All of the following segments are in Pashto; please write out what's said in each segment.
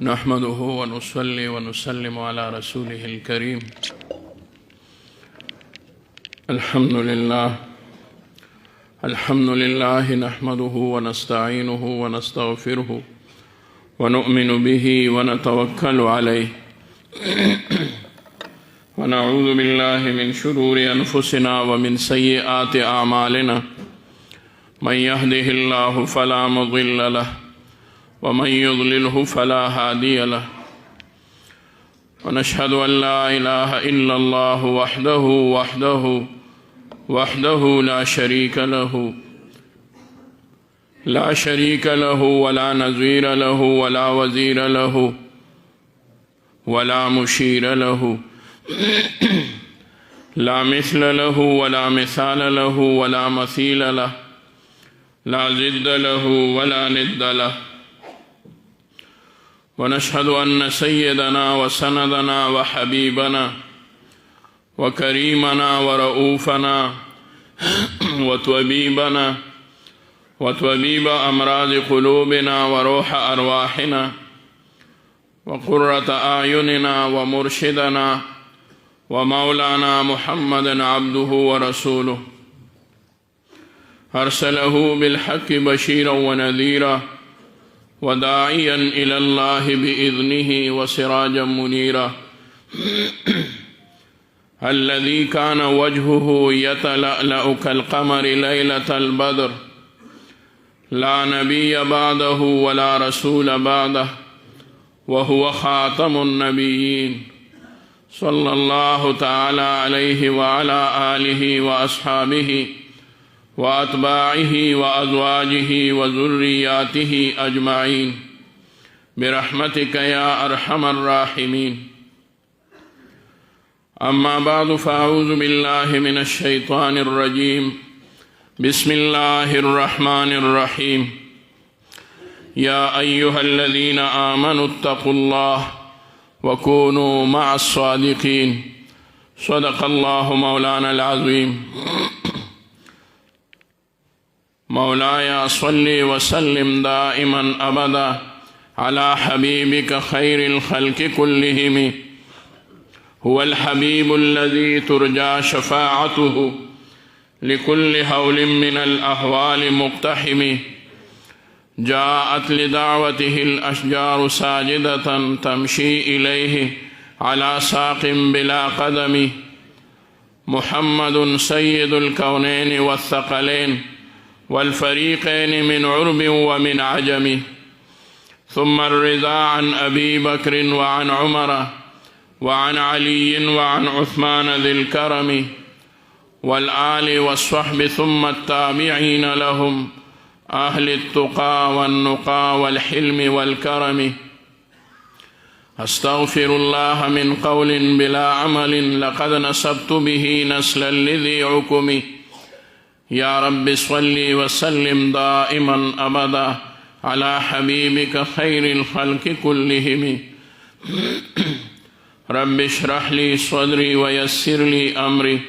नहमदुहु व नुसल्ली व नुसल्लिमु अला रसूलिहिल करीम। अल्हम्दुलिल्लाह नहमदुहु व नस्तईनुहु व नस्तगफिरुहु व नुअमिनु बिही व नतवक्कलु अलैहि व नऊज़ु बिल्लाहि मिन शुरूरि अनफुसिना व मिन सय्यिआति अमालिना मन यहदिहिल्लाहु फला मुज़िल्ल लहु व मन युज़लिलहु फला हादिय लहु व नशहदु अन ला इलाहा इल्लल्लाहु वहदहु ला शरीका लहु वला नज़ीर लहु वला वज़ीर लहु वला मुशीर लहु ला मिस्ल लहु वला मिसाल लहु वला मसील लहु ला ज़िद्द लहु वला निद्द लहु व नशहदु अन्न सय्यदना व सनदना व हबीबना व करीमना व रऊफ़ना व त्वबीबना व त्वबीब अमराज़ क़ुलूबिना व रूह अरवाहिना व क़ुर्रत आयुनिना व मुर्शिदना व मौलाना मुहम्मदन अब्दुहु व रसूलुहु अर्सलहु बिलहक़्क़ि बशीरन व नज़ीरा व दाइयन इलल्लाहि बिइज़्निहि व सिराजन मुनीरा अल्लज़ी कान वजहुहु यतलअलअ कल-क़मरि लैलतल बद्र ला नबिय्य बअदहु वला रसूल बअदहु व हुव ख़ातमुन नबिय्यीन सल्लल्लाहु तआला अलैहि व अला आलिहि व अस्हाबिहि व अतबाइहि व अज़वाजिहि व ज़ुर्रिय्यातिहि अजमाइन बिरहमतिक या अरहमर राहिमीन। अम्मा बादु फ़अऊज़ु बिल्लाहि मिनश शैतानिर रजीम। बिस्मिल्लाहिर रहमानिर रहीम। या अय्युहल्लज़ीना आमनुत्तक़ुल्लाह व कूनू मअस्सादिक़ीन। सदक़ल्लाहु मौलानल अज़ीम। मौलाया सल्लि व सल्लिम दाइमन अबदा अला हबीबिका खैरिल खल्क़ि कुल्लिहिम हुवल हबीबुल्लज़ी तुरजा शफ़ाअतुहु लिकुल्लि हौलिन मिनल अहवालि मुक़्तहिम। जाअत लिदावतिहिल अशजारु साजिदतन तमशी इलैहि अला साक़िन बिला क़दमी। मुहम्मदुन सय्यिदुल कौनैनि वस्सक़लैन वल फ़रीक़ैनि मिन उर्बिन व मिन अजमी। सुम्मा अर्रिज़ा अन अबी बक्रिन व अन उमर व अन अलीय्यिन व अन उस्मान ज़िल करमी वल आलि वस्सहबि सुम्मा अत्ताबिईन लहुम अहलित तुक़ा वन नुक़ा वल हिल्मि वल करमी। अस्तग़फिरुल्लाह मिन क़ौलिन बिला अमलिन लक़द नसब्तु बिही नस्लन लिज़ी उकुमी। या रब्बि सल्लि व सल्लिम दाइमन अबदा अला हबीबिका खैरिल खल्क़ि कुल्लिहिम। रब्बि इश्रह ली सदरी व यस्सिर ली अमरी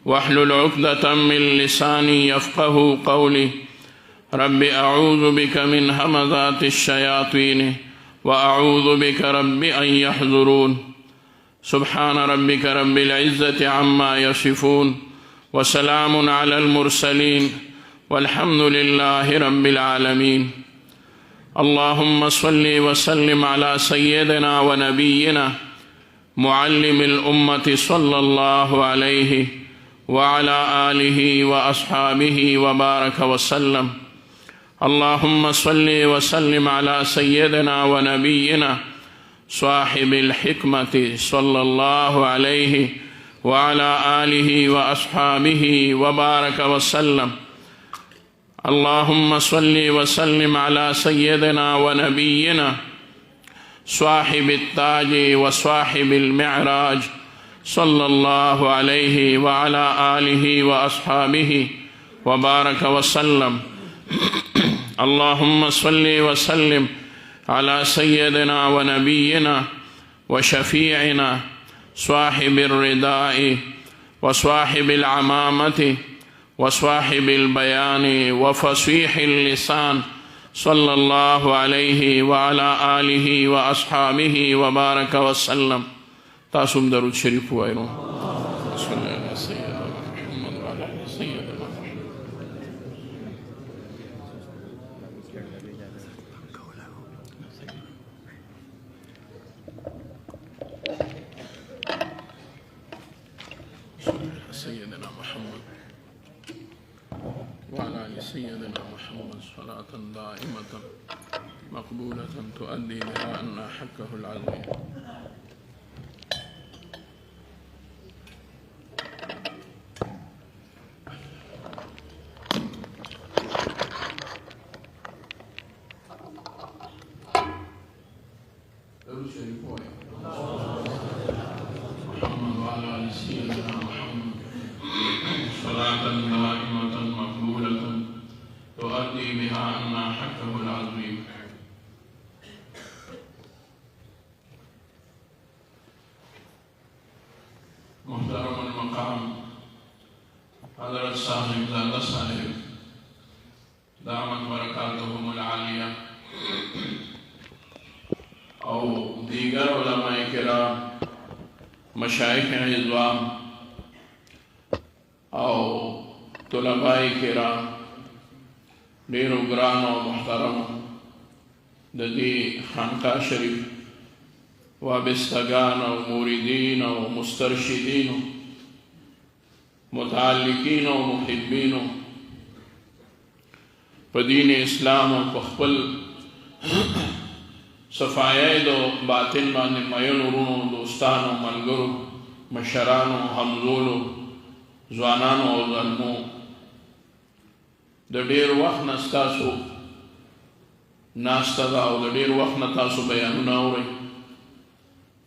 वहलुल उक़दतम मिन लिसानी यफ़क़हू क़ौली। रब्बि अऊज़ु बिका मिन हमज़ातिश शयातीन व अऊज़ु बिका रब्बि अन यहज़ुरून। सुब्हान रब्बिका रब्बिल इज़्ज़ति अम्मा यसिफ़ून व सलामुन अलल मुरसलीन वल्हम्दुलिल्लाहि रब्बिल आलमीन। अल्लाहुम्मा सल्लि व सल्लिम अला सय्यिदिना व नबिय्यिना मुअल्लिमिल उम्मति सल्लल्लाहु अलैहि व अला आलिहि व अस्हाबिहि व बारक व सल्लम। अल्लाहुम्मा सल्लि व सल्लिम अला सय्यिदिना व नबिय्यिना साहिबिल हिकमति सल्लल्लाहु अलैहि व अला आलिहि व अस्हाबिहि व बारक व सल्लम। अल्लाहुम्मा सल्लि व सल्लिम अला सय्यिदिना व नबिय्यिना साहिबित ताज व साहिबिल मिअराज सल्लल्लाहु अलैहि व अला आलिहि व अस्हाबिहि व बारक व सल्लम। अल्लाहुम्मा सल्लि व सल्लिम अला सय्यिदिना व नबिय्यिना व शफ़ीइना साहिबिर रिदाइ व साहिबिल अमामति व साहिबिल बयानि व फ़सीहिल लिसान صلى الله عليه وعلى آله وأصحابه وبارك وسلم. تاسم درود شريف وایو. صلی الله علیه سیدنا محمد وعلى آله سیدنا محمد. سيدنا محمد وعلى آل سيدنا محمد صلاة دائمة مقبولة تؤدي بها عنا حقه العظيم. محترم المقام حضرت صاحب زادہ صاحب دامت برکاتهم العالیہ او دیگر علماء کرام مشایخ عظام او طلباء کرام ډیرو ګران او محترم د دې خانقاه شریف وابستگان و موردین و مسترشدین و متعلقین و محبین و پا دین اسلام و پخپل صفایه دو باطن باندې مین ورونو دوستان و ملګرو مشران و همزول و ځوانان و ظلمو د ډیر وخت نه ستاسو ناسته ده او د ډیر وخت نه تاسو بیانونه اورئ.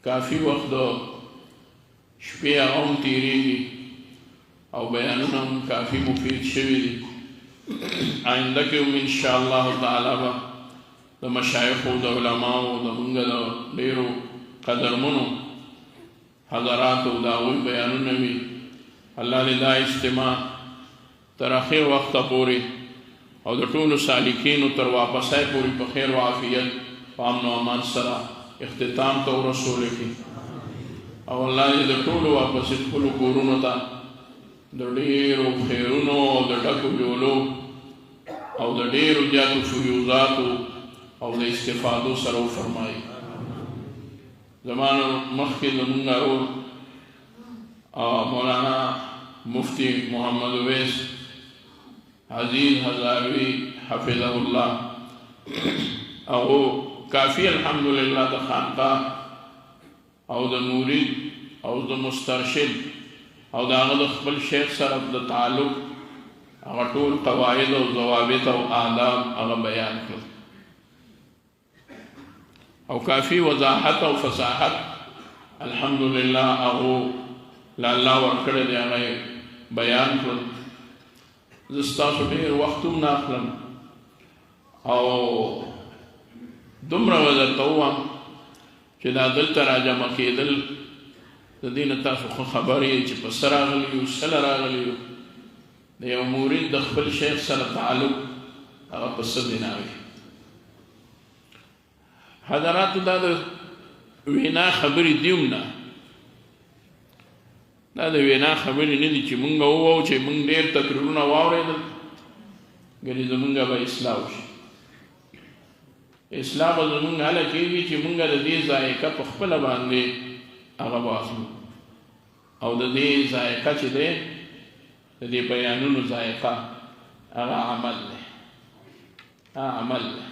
کافی وقت دو شپې هغه هم تېرېږي او بیانونه هم کافی مفید شوي دي. آینده کې هم انشاءالله تعالی به د مشایخو د علماو زمونږ د ډېرو قدرمنو حضراتو د هغوی بیانونه وي. الله دې دا اجتماع تر اخر وخته پورې او د ټولو سالکینو تر واپسۍ پورې په خیر و عافیت په امن و امان سره اختتام ته ورسولی کړي او الله دې د ټولو واپسې خپلو کورونو ته د ډېرو خیرونو او د ډکو بیولو او د ډېرو زیاتو فیوزاتو او د استفادو سره وفرمایي. زمانو مخکې زمونږ ورور مولانا مفتی محمد اویس عزیز هزاروي حفظه الله هغو کافی الحمدلله د خانقاه او د مرید او د مسترشد او د هغه د خپل شیخ سره د تعلق هغه ټول قواعد او ضوابط او آداب هغه بیان کړل او کافی وضاحت او فصاحت الحمدلله هغه له الله ورکړی دی هغه بیان کړل. زه ستاسو ډېر وخت هم نه اخلم او دومره به درته ووایم چې دا دلته راجمع کېدل د دې نه تاسو خو خبر یې چې په څه راغلي یو څه راغلي یو د یو مرید د خپل شیخ سره تعلق هغه په څه بنا وي. حضراتو دا د وینا خبرې دي هم نه، دا د وینا خبرې نه دي چې مونږ ووایو چې مونږ ډېر تقریرونه واورېدل ګنې زمونږ به اصلاح وشي. اصلاح به زمونږ هله کېږي چې مونږ د دې ذایقه په خپله باندې هغه واخلو او د دې ذایقه چې دی د دې بیانونو ذایقه هغه عمل دی. عمل دی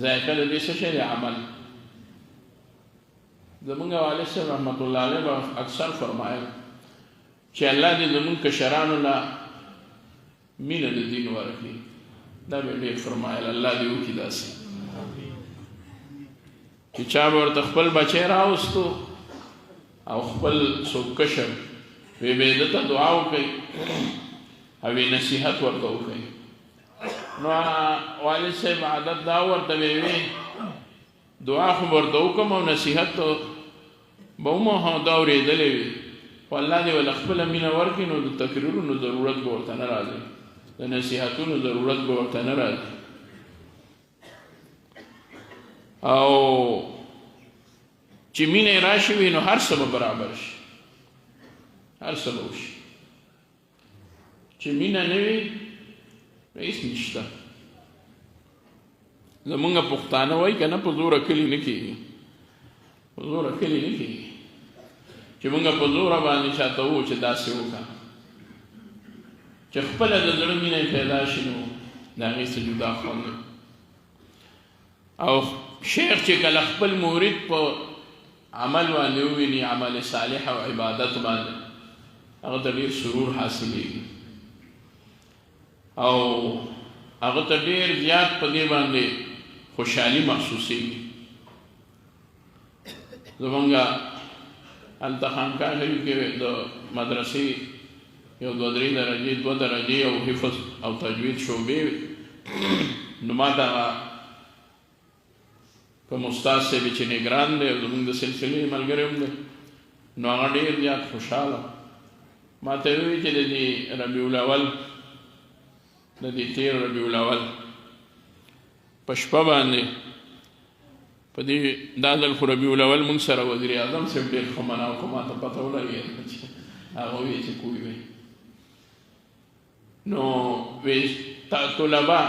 ذایقه د دې څه شی دی؟ عمل. زمونږ والد صاحب رحمت الله علیه به اکثر فرمایل چې الله دې زمونږ کشرانو له مینه د دین ورکړي. دا به ډېر فرمایل الله دې وکړي داسې چې چا به ورته خپل بچی راوستو او خپل څوک کشر وی به ده ته دعا وکړي او نصیحت ورته وکړي. نو والد صاحب عادت دا ورته وی دعا خو ورته وکړم او نصیحت به مو دا اورېدلی وي خو الله دې ول خپله مینه ورکړي نو د تقریرونو ضرورت به ورته نه راځي، د نصیحتونو ضرورت به ورته نه راځي. او چې مینه راشي وي نو هر څه به برابر شي، هر څه به وشي. چې مینه نه وي هیڅ نشته. زمونږ پښتانه وایي که نه په زوره کلي نه کېږي، په زوره کلي نه کېږي. چې مونږ په زوره باندې چاته وو چې داسې وکړه، چې خپله د زړه مینه پیدا شي نو د هغې څه جدا خوند دی. او شیخ چې کله خپل مرید په عمل باندې وویني، عمل صالح او عبادت باندې، هغه ته ډېر سرور حاصلېږي او هغه ته ډېر زیات په دې باندې خوشحالي محسوسېږي. زمونږ هلته خانقاه شریف کې د مدرسې یو 2-3 درجې 2 درجې او حفظ او تجوید شعبې نو ما ته کوم استاد صاحب چې نګران دی او زمونږ د سلسلې ملګری هم دی، نو هغه ډېر زیات خوشحاله ما ته وویل چې د دې ربیع الاول، د دې تېر ربیع الاول په شپه باندې په دې دا ځل خو ربیع الاول مونږ سره وزیر اعظم صاحب ډېر ښه منع وکړو، ما ته پته ولګېده چې هغه وویل چې کوی وی نو وی طلبه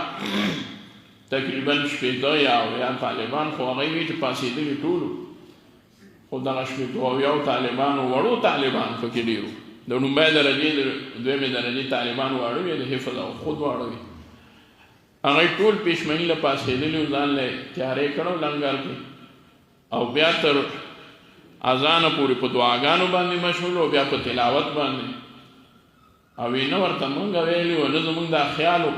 تقریبا 80 یا طالبان خو هغوی وی چې پاسېدلي ټولو، خو دغه 80 طالبانو وړو طالبان پکې ډېرو، د لومبۍ درجې د دویمې درجې طالبان واړه وي، د حفظ او خود واړه وي. هغوی ټول پېشمني له پاسېدلي وو، ځان له تیاری کړو لنګر کې، او بیا تر اذانه پورې په دعاګانو باندې مشغول او بیا په تلاوت باندې. او یې نه ورته مونږ ویلي وو، نه زمونږ دا خیال و.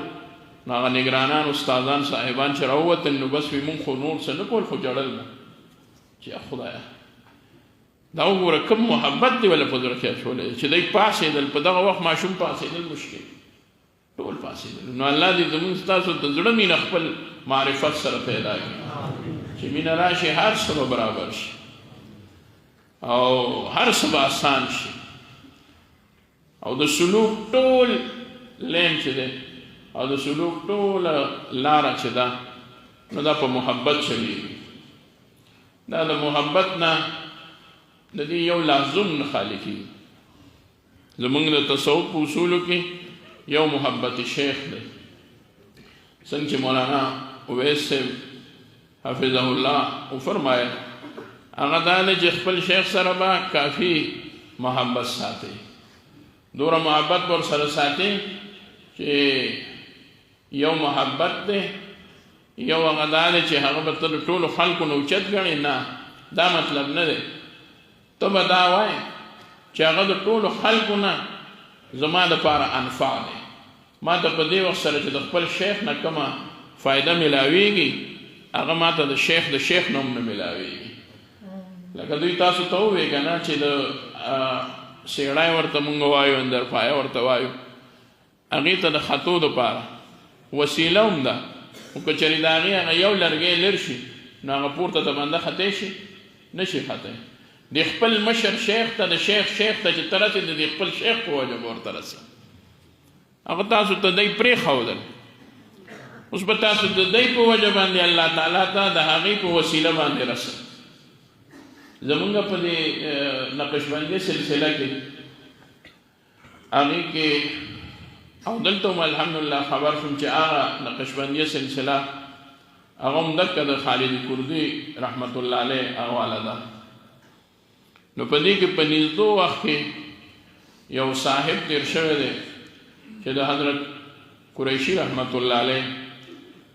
نو هغه نګرانان استادان صاحبان چې راووتل نو بس وي مونږ خو نور څه نه کول، خو ژړل مو چې خدایه دا وګوره کوم محبت دی ولا په زړه کې اچولی چې دی پاڅېدل. په دغه وخت ماشوم پاڅېدل مشکل، ټول پاڅېدل. نو الله دې زمونږ ستاسو د زړه مینه خپل معرفت سره پیدا کړي، چې مینه راشي هر څه به برابر شي او هر څه به آسان شي. او د سلوک ټول لین چې دی او د سلوک ټوله لاره چې ده نو دا په محبت چلیږي. دا د محبت نه د دې یو لازم نه خالی کېږي. زمونږ د تصوف په اصولو کې یو محبت شیخ دی، څنګه چې مولانا اویس صاحب حفظه الله وفرمایل، هغه دا دی چې خپل شیخ سره به کافي محبت ساتي، دومره محبت ور سره ساتي چې یو محبت دی، یو هغه دا دی چې هغه به تر ټولو خلکو نه اوچت ګڼي. نه، دا مطلب نه دی. ته به دا وایې چې هغه د ټولو خلکو نه زما دپاره انفع دی، ما ته په دې وخت سره چې د خپل شیخ نه کومه فایده میلاویږي هغه ما ته د شیخ نه هم نه میلاویږي. لکه دوی تاسو ته ووایي که نه چې د سیړی ورته مونږ وایو، اندر پایه ورته وایو، هغې ته د خطو دپاره وسیله هم ده، خو که چېرې د هغې هغه یو لرګی لر شي نو هغه پورته ته بنده خطی شي نه شي خطی. د خپل مشر شیخ ته، د شیخ ته چې ته رسې د خپل شیخ په وجه به ورته رسې. هغه تاسو ته دی پرېښودل، اوس به تاسو د دی په وجه باندې الله تعالی ته د هغې په وسیله باندې رسئ. زمونږ په دې نقشبندي سلسله کې هغې کې او دلته هم الحمدلله خبر شوم چې هغه نقشبندي سلسله هغه هم دکه د خالد کردي رحمت الله علیه حواله ده. نو په دې کې په نږدې وخت کې یو صاحب تیر شوی دی چې د حضرت قریشي رحمت الله علیه،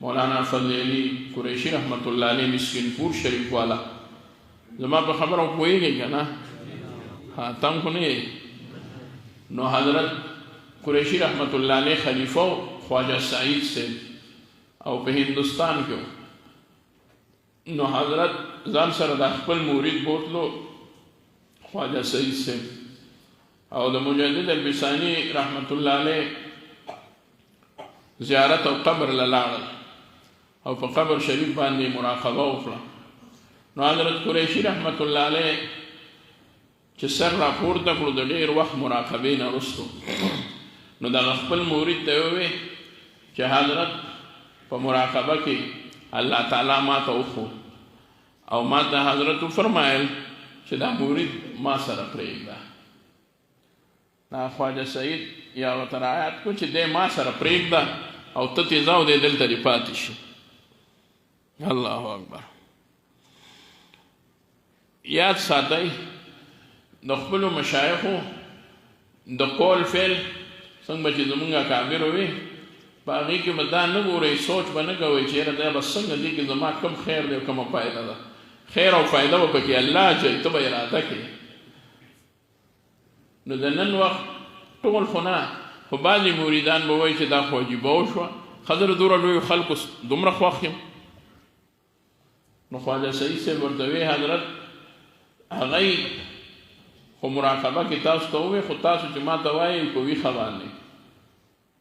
مولانا فضل علي قریشي رحمت الله علیه مسکین پور شریف والا، زما په خبره پوهېږئ که نه؟ ها تم خو نه یې. نو حضرت قریشي رحمت الله علیه خلیفه خواجه سعید صاحب او په هندوستان کې نو حضرت ځان سره د خپل مرید بوتلو خواجه سعید صاحب او د مجدد البسانی رحمت الله علیه زیارت او قبر لاړل او په قبر شریف باندې مراقبه وکړه. نو حضرت قریشي رحمت الله علیه چې سر راپورته کړو د ډېر وخت مراقبې نه وروستو، نو دغه خپل مرید ته وویل چې حضرت په مراقبه کې الله تعالی ما ته وښود او ما ته حضرت فرمایل چې دا مرید ما سره پرېږده. دا خواجه سعید یا ورته رعایت کړو چې دی ما سره پرېږده او ته تې ځه او دی دلته دې پاتې شي. الله اکبر. یاد ساتئ د خپلو مشایخو د قول فعل څنګه به چې زمونږ اکابر وي په هغې کې به دا نه ګورئ، سوچ به نه کوئ چې یاره دا به څنګه دې کې زما کم خیر دی او کومه فایده ده. خیر او فایده به پکې الله اچوي، ته به اراده کړې. نو د نن وخت ټول خو نه، خو بعضې مریدان به وایي چې دا خو عجیبه وشوه، خضر دومره لویو خلکو دومره خوښ یم. نو خواجه سعید صاحب ورته وی حضرت هغه خو مراقبه کې تاسو ته ووی، خو تاسو چې ما ته وایئ په ویښه باندې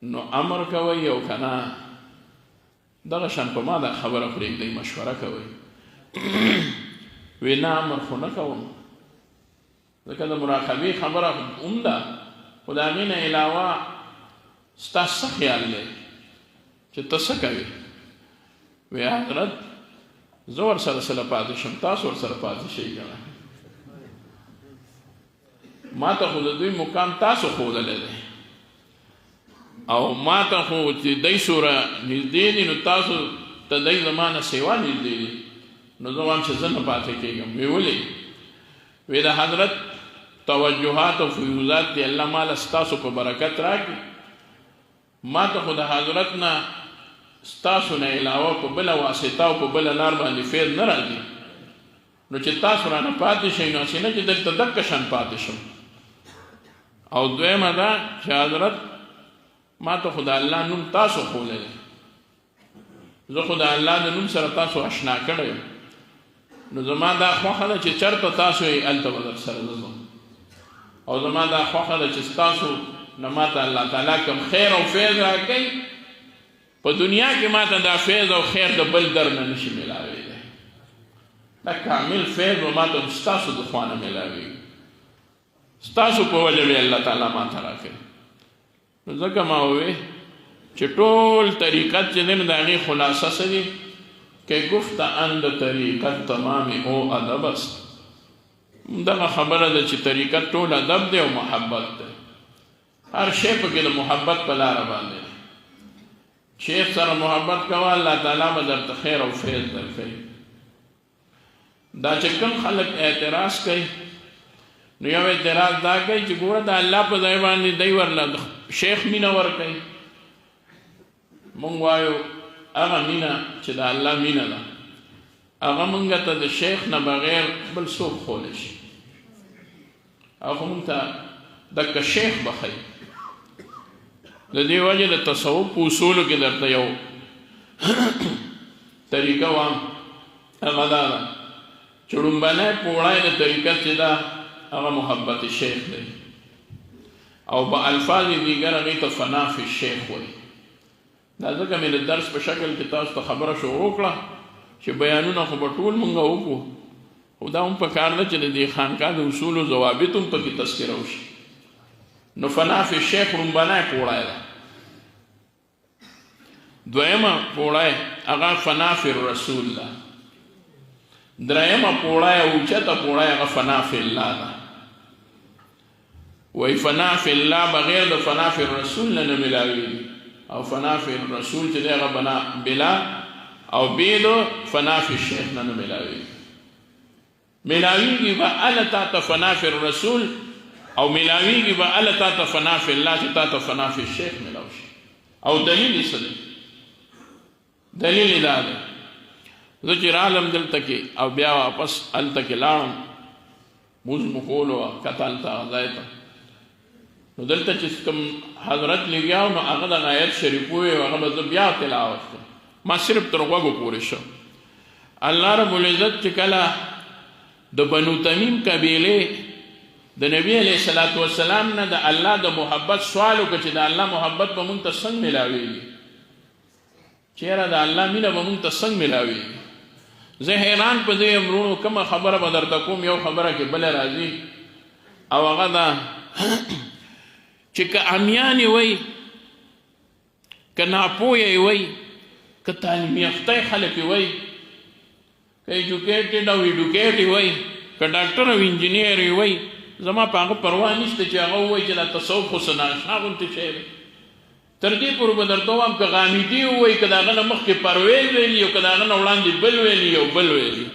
نو امر کوئ او که نه دغه شان په ما دا خبره پرېږدئ، مشوره کوئ. وی نه امر خو نه کوم، ځکه د مراقبې خبره هم ده، خو د هغې نه علاوه ستا څه خیال دی چې ته څه کوې؟ وی حضرت زه ورسره سره پاتې شم، تاسو ورسره پاتې شئ که نه. ما ته خو د دوی مقام تاسو ښودلی دی او ما ته خو چې دی سوره نږدې دي نو تاسو ته دی زما نه سیوا نږدې دي، نو زه وایم چې زه نه پاتې کېږم. وی ولې؟ وی د حضرت توجهات او فیوزات دی الله ماله ستاسو په برکت راکړي. ما ته خو د حضرت نه ستاسو نه علاوه په بله واسطه او په بله لار باندې فیض نه راځي، نو چې تاسو رانه پاتې شئ نو هسې نه چې دلته دقه شان پاتې شم. او دویمه ده چې حضرت ما ته خو د الله نوم تاسو ښولی دی، زه خو د الله د نوم سره تاسو اشنا کړی یم، نو زما دا خوښه ده چې چېرته تاسو یې هلته به در سره زه ځم. او زما دا خوښه ده چې ستاسو نه ما ته الله تعالی کوم خیر او فیض راکوي، په دنیا کې ما ته دا فیض او خیر د بل در نه نشي میلاویدی. دا کامل فیض به ما ته ستاسو د خوا نه میلاویږي، ستاسو په وجه به الله تعالی ما ته راکوي. نو ځکه ما ووی چې ټول طریقت چې دی نو د هغې خلاصه څه دي که گفت اند طریقت تمام او ادب است. دغه خبره ده چې طریقت ټول ادب دی او محبت دی، هر شی پکې د محبت په لاره باندې. شیخ سره محبت کوه الله تعالی به درته خیر او فیض درکوي. دا چې کوم خلک اعتراض کوي نو یو اعتراض دا کوي چې ګوره د الله په ځای باندې دی ورله شیخ مینه ورکوي. مونږ وایو هغه مینه چې د الله مینه ده هغه مونږ ته د شیخ نه بغیر بل څوک ښولی شي، هغه مونږ ته دکه شیخ بخوي. د دې وجې د تصوف په اصولو کې درته یو طریقه وایم، هغه دا ده چې لومبنی پوړی د طریقت چې ده هغه محبت شیخ دی، او په الفاظ دیگر هغې ته فنا فی الشیخ وایي. دا ځکه مې د درس په شکل کې تاسو ته خبره شروع کړه چې بیانونه خو به ټول مونږ وکړو، خو دا هم پکار ده چې د دې خانقاه د اصولو ضوابط هم پکې تذکره وشي. نو فنا فی الشیخ لومبنی پوړی ده. دویمه پوړی هغه فنا فی الرسول ده. درېیمه پوړی اوچته پوړی هغه فنا فی الله ده. وایي فنا فی الله بغیر د فنا فی الرسول نه نه میلاویږي، او فنا فی الرسول چې دی هغه بلا او بې د فنا فی الشیخ نه نه میلاویږي. میلاویږي به هله تا ته فنا فی الرسول او میلاویږي به هله تا ته فنا فی الله چې تا ته فنا فی الشیخ میلاو شي. او دلیل یې څه دی؟ دلیل یې دا دی زه چې رالم دلته کې او بیا واپس هلته کې لاړم مونځ مو کولو کته هلته هغه ځای ته، نو دلته چې کوم حضرت لګیا و نو هغه دغه آیت شریف ووی او هغه به زه بیا تلاوت کړم، ما صرف تر غوږو پورې شم. الله رب العزت چې کله د بنو تمیم قبیلې د نبی علیه الصلاة والسلام نه د الله د محبت سوال وکړه چې د الله محبت به مونږ ته څنګه میلاویږي، چېرې د الله مینه به مونږ ته څنګه میلاویږي. زه حیران په دې یم وروڼو، کومه خبره به درته کوم یو خبره کې بله راځي، او هغه ده چې که امیان یې وی که ناپویه یې وی که تعلیم یافته خلک یې وی که ایجوکیټډ او ایډوکیټ وي که ډاکټر او انجینیر وي زما په هغه پروا نشته چې هغه ووایي چې دا تصوف خو څه ناشنا غوندې شی دی تر دې پورې به درته ووایم که غامدي ووایي که د هغه نه مخکې پرویز ویلي او که د هغه نه وړاندې بل ویلي او بل ویلي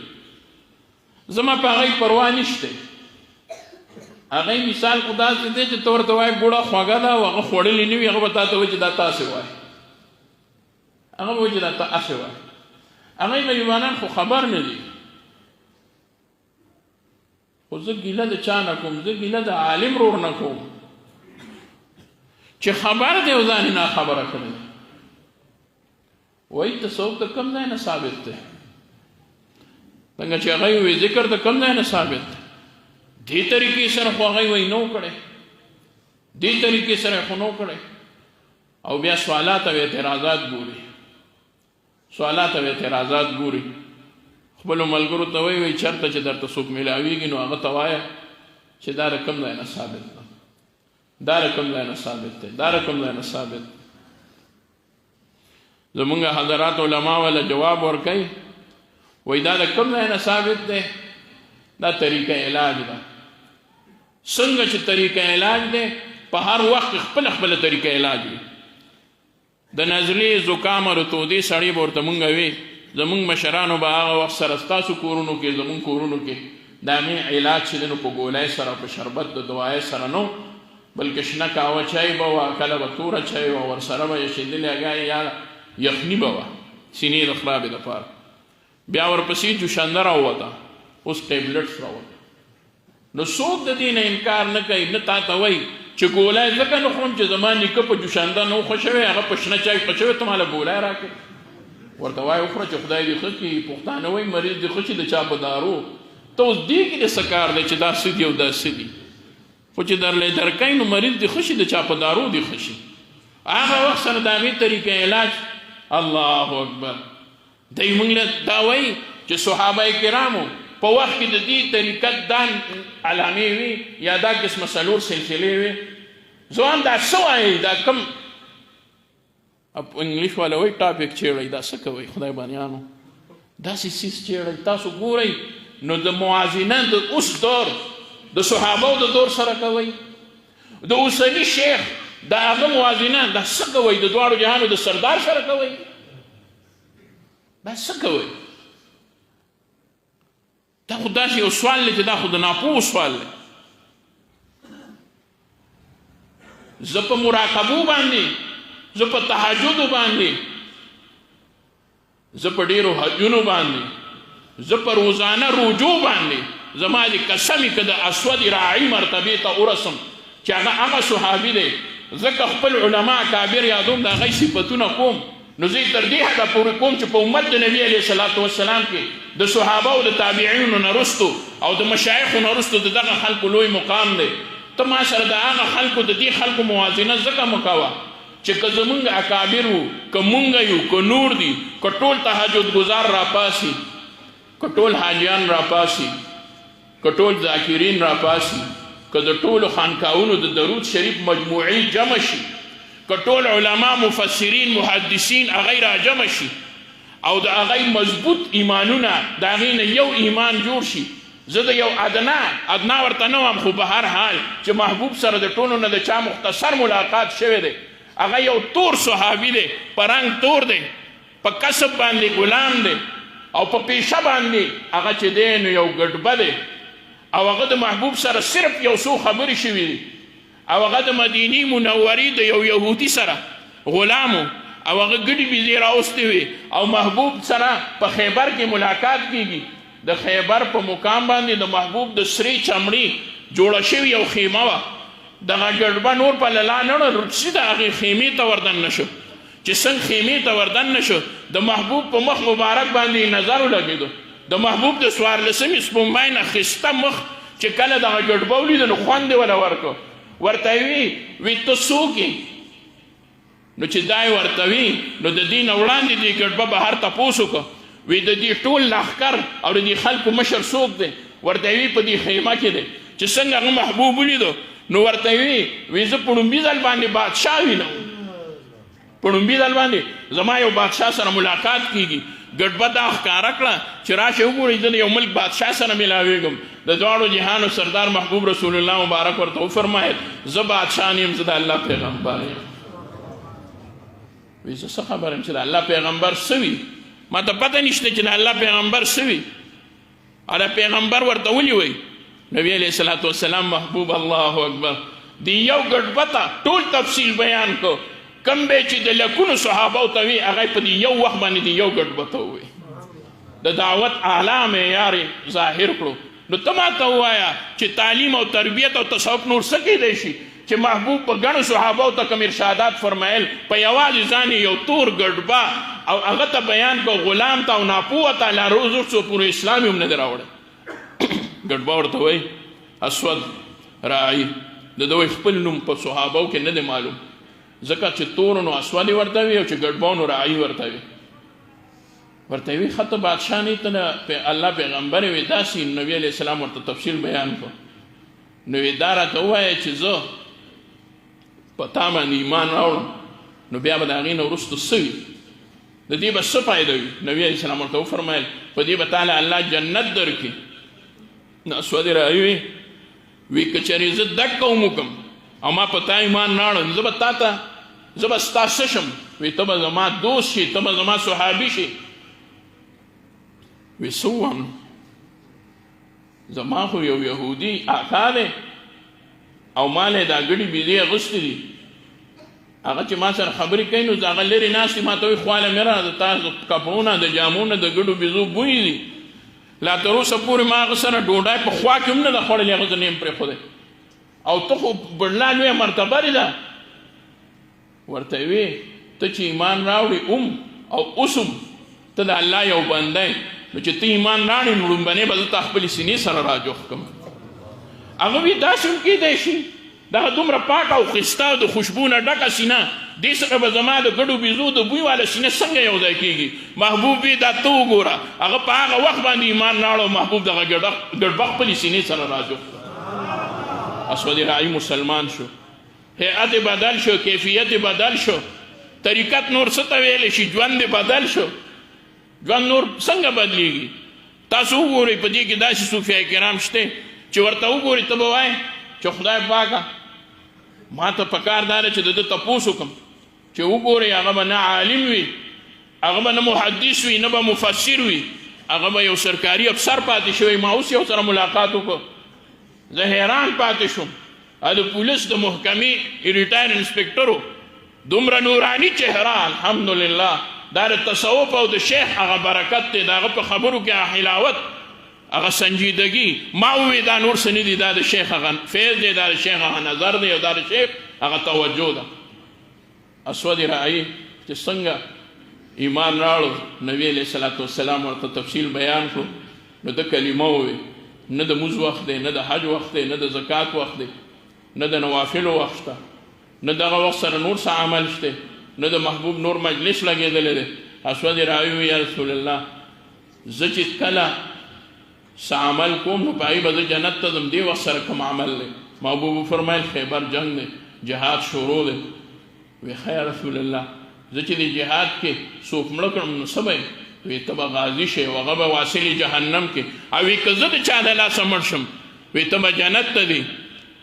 زما په هغه پروا نشته هغه مثال خو داسې دی چې ته ورته وایې ګوړه خوږه ده او هغه خوړلې نه وي هغه به تا ته وایي چې دا تاسې وایي هغه به وایي چې دا تاسې وایي هغه غریبانان خو خبر نه دي خو زه ګیله د چا نه کوم زه ګیله د عالم رور نه کوم چې خبر دی او ځان نه خبره کړی وایي تصوف د کوم ځای نه ثابت دی څنګه چې هغه وایي ذکر د کوم ځای نه ثابت دی دې طریقې سره خو هغه وایي نو کړی دې طریقې سره خو نو کړی او بیا سوالات او اعتراضات ګوري سوالات او اعتراضات ګوري خپلو ملګرو ته وایي چېرته چې درته څوک میلاویږي نو هغه ته وایه چې دا د کوم ځای نه ثابت ده دا د کوم ځای نه ثابت دی دا د کوم ځای نه ثابت زمونږ حضرات علما والا جواب ورکوي وایي دا د کوم ځای نه ثابت دی دا طریقه علاج ده څنګه چې طریقه علاج دی په هر وخت خپل خپل طریقه علاج وي د نزلې زکام او رطودې سړی به ورته مونږ وي زمونږ مشرانو به هغه وخت سره ستاسو کورونو کې زمونږ کورونو کې د هغې علاج چې دی نو په ګولۍ سره په شربت د دوایۍ سره نو بلکې شنه قهوه چای به وه کله به توره چای وه ورسره به ایښېدلې هګۍ یا یخني به وه سینې د خرابې دپاره بیا ورپسې جوشنده راووته اوس ټیبلټس راووته نو څوک د دې نه انکار نه کوي نه تا ته وایي چې ګولۍ ځکه نه خورم چې زما نیکه په جوشنده نه وخه شوی هغه په شنه چای ښه شوی ته ماله ګولۍ راکړې ورته وایي وخوره چې خدای دې ښه کړي پښتانه وایي مریض دې ښه شي د چا په دارو ته اوس دې کې دې څه کار دی چې دا څه دي او دا څه دي خو چې درلی درکوي نو مریض دې ښه شي د چا په دارو دې ښه شي هغه وخت سره د هغې طریقه علاج الله اکبر دی موږ له دا وایي چې صحابه کرامو په وخت کې د دې طریقت دا علامې وي یا دا قسمه څلور سلسلې وي ځوان دا څه وایي دا کم انګلیش والا وایي ټاپک چیړئ دا څه کوئ خدای بانیانو داسې څیز چیړئ تاسو ګورئ نو د موازنه د اوس دور د صحابو د دور سره کوئ د اوسني شیخ د هغه موازنه دا څه کوئ د دواړو جهانو د سردار سره کوئ دا څه کوئ دا خو داسې یو سوال دی چې دا خو د ناپوه سوال دی زه په مراقبو باندې زه په تهجدو باندې زه په ډېرو حجونو باندې زه په روزانه رجوع باندې زما د قسمې که د اسود راعي مرتبې ته ورسم چې هغه صحابي دی ځکه خپل علما کابر یادوم د هغوی صفتونه کوم نو زه تر دې حده پورې کوم چې په امت د نبي علیه صلات وسلام کې د صحابه او د تابعینو نه رستو او د مشایخو نه رستو د دغه خلکو لوی مقام دی ته ما سره د هغه خلکو د دې خلکو موازنه ځکه مه کوه چې که زمونږ اکابر وو که مونږ یو که نور دي که ټول تهجد ګزار راپاسي که ټول حاجیان راپاسي که ټول ذاکرین راپاسي که د ټولو خانقاهونو د درود شریف مجموعي جمع شي که ټول علما مفسرین محدثین هغوی را جمع شي او د هغوی مضبوط ایمانونه د هغې نه یو ایمان جوړ شي زه د یو ادنا ورته نه وم خو به هر حال چې محبوب سره د ټولو نه د چا مختصر ملاقات شوی دی هغه یو تور صحابي دی په رنګ تور دی په کسب باندې غلام دی او په پیشه باندې هغه چې دی نو یو ګډبه دی او هغه د محبوب سره صرف یو څو خبرې شوي دي او هغه د مدینې منورې د یو یهودي سره غلامو او هغه ګډې بیزې راوستې وي او محبوب سره په خیبر کې ملاقات کیږي د خیبر په مقام باندې د محبوب د سرې چمړې جوړه شوې یو خیمه وه دغه ګډبه نور په لالا نه سیده هغې خیمې ته وردن نه شو چې څنګه خیمې ته وردن نه شو د محبوب په مخ مبارک باندې نظر ولګېدو د محبوب د څوارلسمې سپوږمۍ نه ښایسته مخ چې کله دغه ګډبه ولیده نو خوند یې وله ورکړو ورته وی ته څوک یې نو چې دا یې ورته وي نو د دې نه وړاندې دې ګډبه بهر تپوس وکړه وی د دې ټول لښکر او د دې خلکو مشر څوک دی ورته وی په دې خیمه کې دی چې څنګه هغه محبوب ولیدو نو ورته وی زه په لومبي ځل باندې بادشاه وینم په لومبي ځل باندې زما یو بادشاه سره ملاقات کیږي ګډبه دا ښکاره کړه چې راشئ وګورئ زه د یو ملک بادشاه سره میلاویږم د دواړو جهانو سردار محبوب رسول الله مبارک ورته وفرمایل زه بادشاه نه یم زه د الله پیغمبر یم وی زه څه خبر یم چې د الله پیغمبر څه وي ما ته پته نشته چې د الله پیغمبر څه وي او د پیغمبر ورته ولي وی نبی علیه الصلاة والسلام محبوب الله اکبر د یو ګډبه ته ټول تفصیل بیان کو کم به چې د لکونو صحابو ته وي هغه په دې یو وخت باندې د یو ګډبه ته ووایي د دعوت اعلی معیار ظاهر کړو نو ته ماته ووایه چې تعلیم او تربیت او تصوف نور څه کیدی شي چې محبوب په ګڼو صحابو ته کوم ارشادات فرمایل په یوازې ځان یو تور ګډبه او هغه ته بیان کو غلام ته او ناپوه ته لا روز څو پورې اسلام هم نه دی راوړی ګډبه ورته وایي اسود راعي د دوی خپل نوم په صحابو کې نه دی معلوم ځکه چې تور نو اسود ورته وي او چې ګډبه نو راعي ورته وي ورته وي ښه ته بادشاه نه ته الله پیغمبر وي داسې نبي علیه السلام ورته تفصیل بیان کړو نو وی دا راته ووایه چې زه په تا باندې ایمان راوړم نو بیا به د هغې نه وروسته څه وي د دې به څه فایده وي نبي علیه السلام ورته وفرمیل په دې به تاله الله جنت درکړي نو اسود راعي وی که چېرې زه دک کوم وکړم او ما په تا ایمان نه اړم زه به تا ته زه به ستا څه شم وی ته به زما دوست شي ته به زما صحابي شي وی څه ووایم زما خو یو یهودي اکا دی او ما له دا ګډې بیزې اغوستې دي هغه چې ما سره خبرې کوي نو زه هغه لرې ناست ما ته وایي خواله مې را د تا کپړونه د جامو نه د ګډو بیزو بوی دي لا تر اوسه پورې ما هغه سره ډوډۍ په خوا کې هم نه ده خوړلې هغه زه نه یم پرېښودی او ته خو بړلا لویه مرتبه دې ده ورته وی ته چې ایمان راوړې او اوسم ته د الله یو بنده نو چې ته ایمان راوړې نو لومبنۍ به زه تا خپلې سینې سره راجوخ کړم هغه وی داسې هم کیدی شي دغه دومره پاکه او ښایسته او د خوشبو نه ډکه سینه دې سره به زما د ګډو بیزو د بوی والا سینه څنګه یو ځای کېږي محبوب وی دا ته وګوره هغه په هغه وخت باندې ایمان راوړ محبوب دغه ګډبه خپلې سینې سره راجوخ اسود راعي مسلمان شو هیئت بدل شو کیفیت بدل شو طریقت نور څه ته ویلی شي ژوند بدل شو ژوند نور څنګه بدلیږي تاسو وګورئ په دې کې داسې صوفیای کرام شته چې ورته وګورئ ته به وایې چې خدای پاکه ما ته پکار دا ده چې د ده تپوس وکړم چې وګورئ هغه به نه عالم وي هغه به نه محدث وي نه به مفسر وي هغه به یو سرکاري افسر پاتې شوی ما اوس یو سره ملاقات وکړو زه حیران پاتې شوم د پولیس د محکمې ریټایر انسپکټرو دومره نوراني چهره الحمدلله دا د تصوف او د شیخ هغه برکت دی د هغه په خبرو کې حلاوت هغه سنجیدگی ما ووی دا نور څه نه دي دا د شیخ هغه فیض دی دا د شیخ هغه نظر دی او دا د شیخ هغه توجه ده اسود راعي چې څنګه ایمان راوړو نبی علیه الصلاة والسلام ورته تفصیل بیان کړو نو د کلمه ووی نه د مونځ وخت دی نه د حج وخت دی نه د زکات وخت دی نه د نوافلو وخت شته نه دغه وخت سره نور څه عمل شته نه د محبوب نور مجلس لګېدلی دی اسود راعي وی یا رسول الله زه چې کله څه عمل کوم نو په هغې به زه جنت ته ځم دې وخت سره کوم عمل دی محبوب وفرمیل خیبر جنګ دی جهاد شروع دی وی ښه یا رسول الله زه چې د جهاد کې څوک مړه کړم نو څه به وی ته به غازي شې او هغه به واصلې جهنم کې او وی که زه د چا د لاسه مړ شم وی ته به جنت ته دی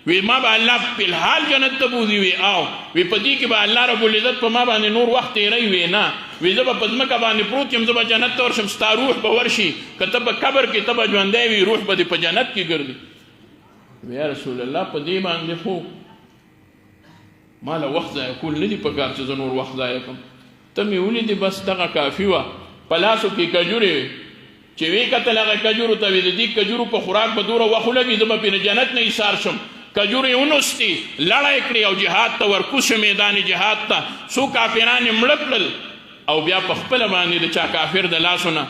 وی ما به الله فی الحال جنت ته بوځي وی او وی په دې کې به الله رب العزت په ما باندې نور وخت تېروي وی نه وی زه به په ځمکه باندې پروت یم زه به جنت ته ورشم ستا روح به ورشي که ته په قبر کې ته به ژوندی وي روح به دې په جنت کې ګرځي وی یا رسول الله په دې باندې خو ما له وخت ضایع کول نه دي پکار چې زه نور وخت ضایع کړم ته مې ولیدې بس دغه کافي وه په لاسو کې کجورې وې چې ویې کتل هغه کجورو ته وې د دې کجورو په خوراک به دومره وخت ولګي زه به پرې جنت نه ایسار شم کجورې ونوستې لړی کړې او جهاد ته ورکوز شه میدان جهاد ته څو کافران یې مړه کړل او بیا په خپله باندې د چا کافر د لاسو نه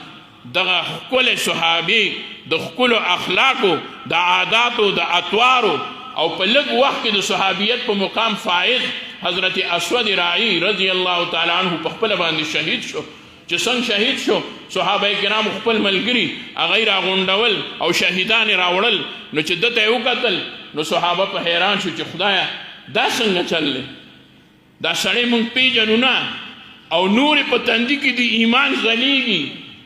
دغه ښکلی صحابي د ښکلو اخلاقو د عاداتو د اطوارو او په لږ وخت کې د صحابیت په مقام فائز حضرت اسود راعي رضی الله تعالی عنه په خپله باندې شهید شو چې څنګه شهید شو صحابه کرام خپل ملګري هغه یې راغونډول او شهیدان یې راوړل نو چې ده ته یې وکتل نو صحابه په حیران شو چې خدایه دا څنګه چل دی دا سړی موږ پیژنو نه او نور په تندي کې د ایمان ځلیږي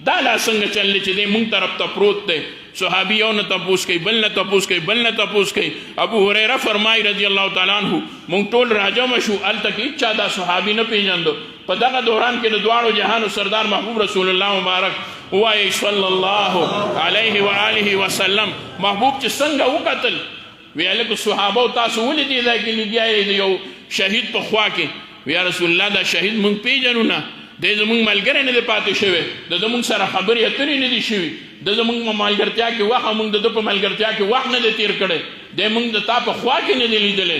دا لا څنګه چل چې دی مونږ طرف ته پروت دی صحابي یو نه تپوس کوي بل نه تپوس کوي بل نه تپوس کوي ابو هريره فرمایي رضی الله تعالی عنہ مونږ ټول راجمع شو هلته کې هېچا دا صحابي نه پېژندو په دغه دوران کې د دواړو جهانو سردار محبوب رسول الله مبارک ووایي صلی الله علیه و آله وسلم محبوب چې څنګه وکتل وی هلکه صحابو تاسو ولې دې ځای کې لګیا یې د یو شهید په خوا کې وی یا رسول الله دا شهید مونږ پېژنو نه دی زمونږ ملګری نه دی پاتې شوی د زمونږ سره خبرې اترې نه دي شوي د زمونږ په ملګرتیا کې وخت موږ د ده په ملګرتیا کې وخت نه دی تېر کړی دی موږ د تا په خوا کې نه دی لیدلی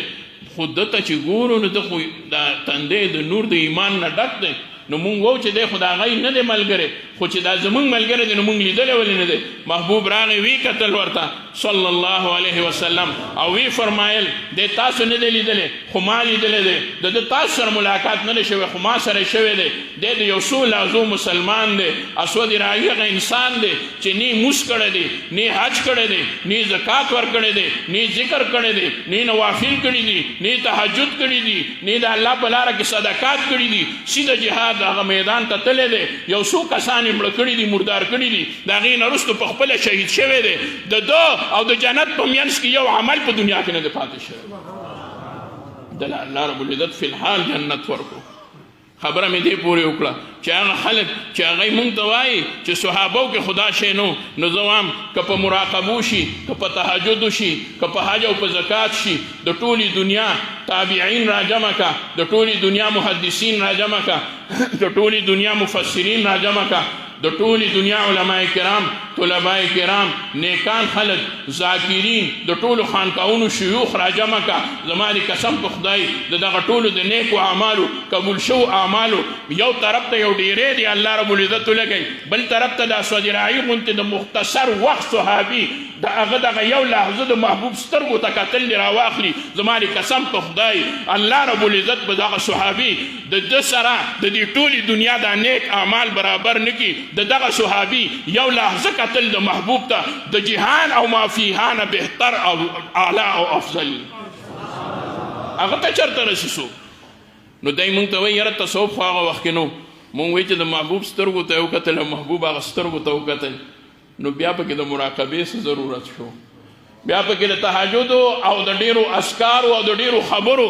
خو ده ته چې ګورو نو ده خو دا تندی د نور د ایمان نه ډک دی نو مونږ وو چې دی خو د هغه نه دی ملګری خو چې دا زمونږ ملګری دی نو مونږ لیدلی ولې نه دی محبوب راغی وی کتل ورته صلی الله علیه وسلم او وی فرمایل دی تاسو نه دی لیدلی خو ما لیدلی دی د ده تاسو سره ملاقات نه دی شوی خو ما سره شوی دی دی د یو څو لازو مسلمان دی اسود راوي هغه انسان دی چې نه موس کړی دی نه حج کړی دی نه زکات ورکړی دی نه ذکر کړی دی نه نوافل کړي دي نه تهجد کړي دي نه د الله په لاره کې صدقات کړي دي سیده جهاد هغه میدان ته تللی دی یو څو کسان یې مړه کړي دي مردار کړي دي د هغې نه وروسته په خپله شهید شوی دی د ده او د جنت په منځ کې یو عمل په دنیا کې نه دی پاتې شوی دله الله رب العزت فی الحال جنت ورکړو خبره مې دې پورې وکړه چې هغه خلک چې هغوی مونږ ته وایي چې صحابو کې خدا شی نو زه وایم که په مراقبو شي که په تهجدو شي که په حج او په زکات شي د ټولې دنیا تابعین را جمع که د ټولې دنیا محدثین را جمع که د ټولې دنیا مفسرین را جمع که د ټولې دنیا علماء کرام طلباء کرام نیکان خلک ذاکرین د ټولو خانقاهونو شیوخ را جمع که زما د قسم په خدای د دغه ټولو د نیکو اعمالو قبول شو اعمالو یو طرف ته یو ډیرې دی الله رب العزت ولګوي بل طرف ته د اسود راعي غوندې د مختصر وخت صحابي د هغه دغه یو لحظه د محبوب سترګو ته کتل دې راواخلي زما د قسم په خدای الله رب العزت به دغه صحابي د ده سره د دې ټولې دنیا د نیک اعمال برابر نه کړي د دغه صحابي یو لحظه کتل د محبوب ته د جهان او ما فیها نه بهتر او اعلی او افضل هغه ته چېرته رسېږو نو دی مونږ ته وایي یاره تصوف خو هغه وخت کې نو مونږ وایي چې د محبوب سترګو ته یې وکتل او محبوب هغه سترګو ته وکتل نو بیا پکې د مراقبې څه ضرورت شو بیا پکې د تهجدو او د ډېرو اسکارو او د ډېرو خبرو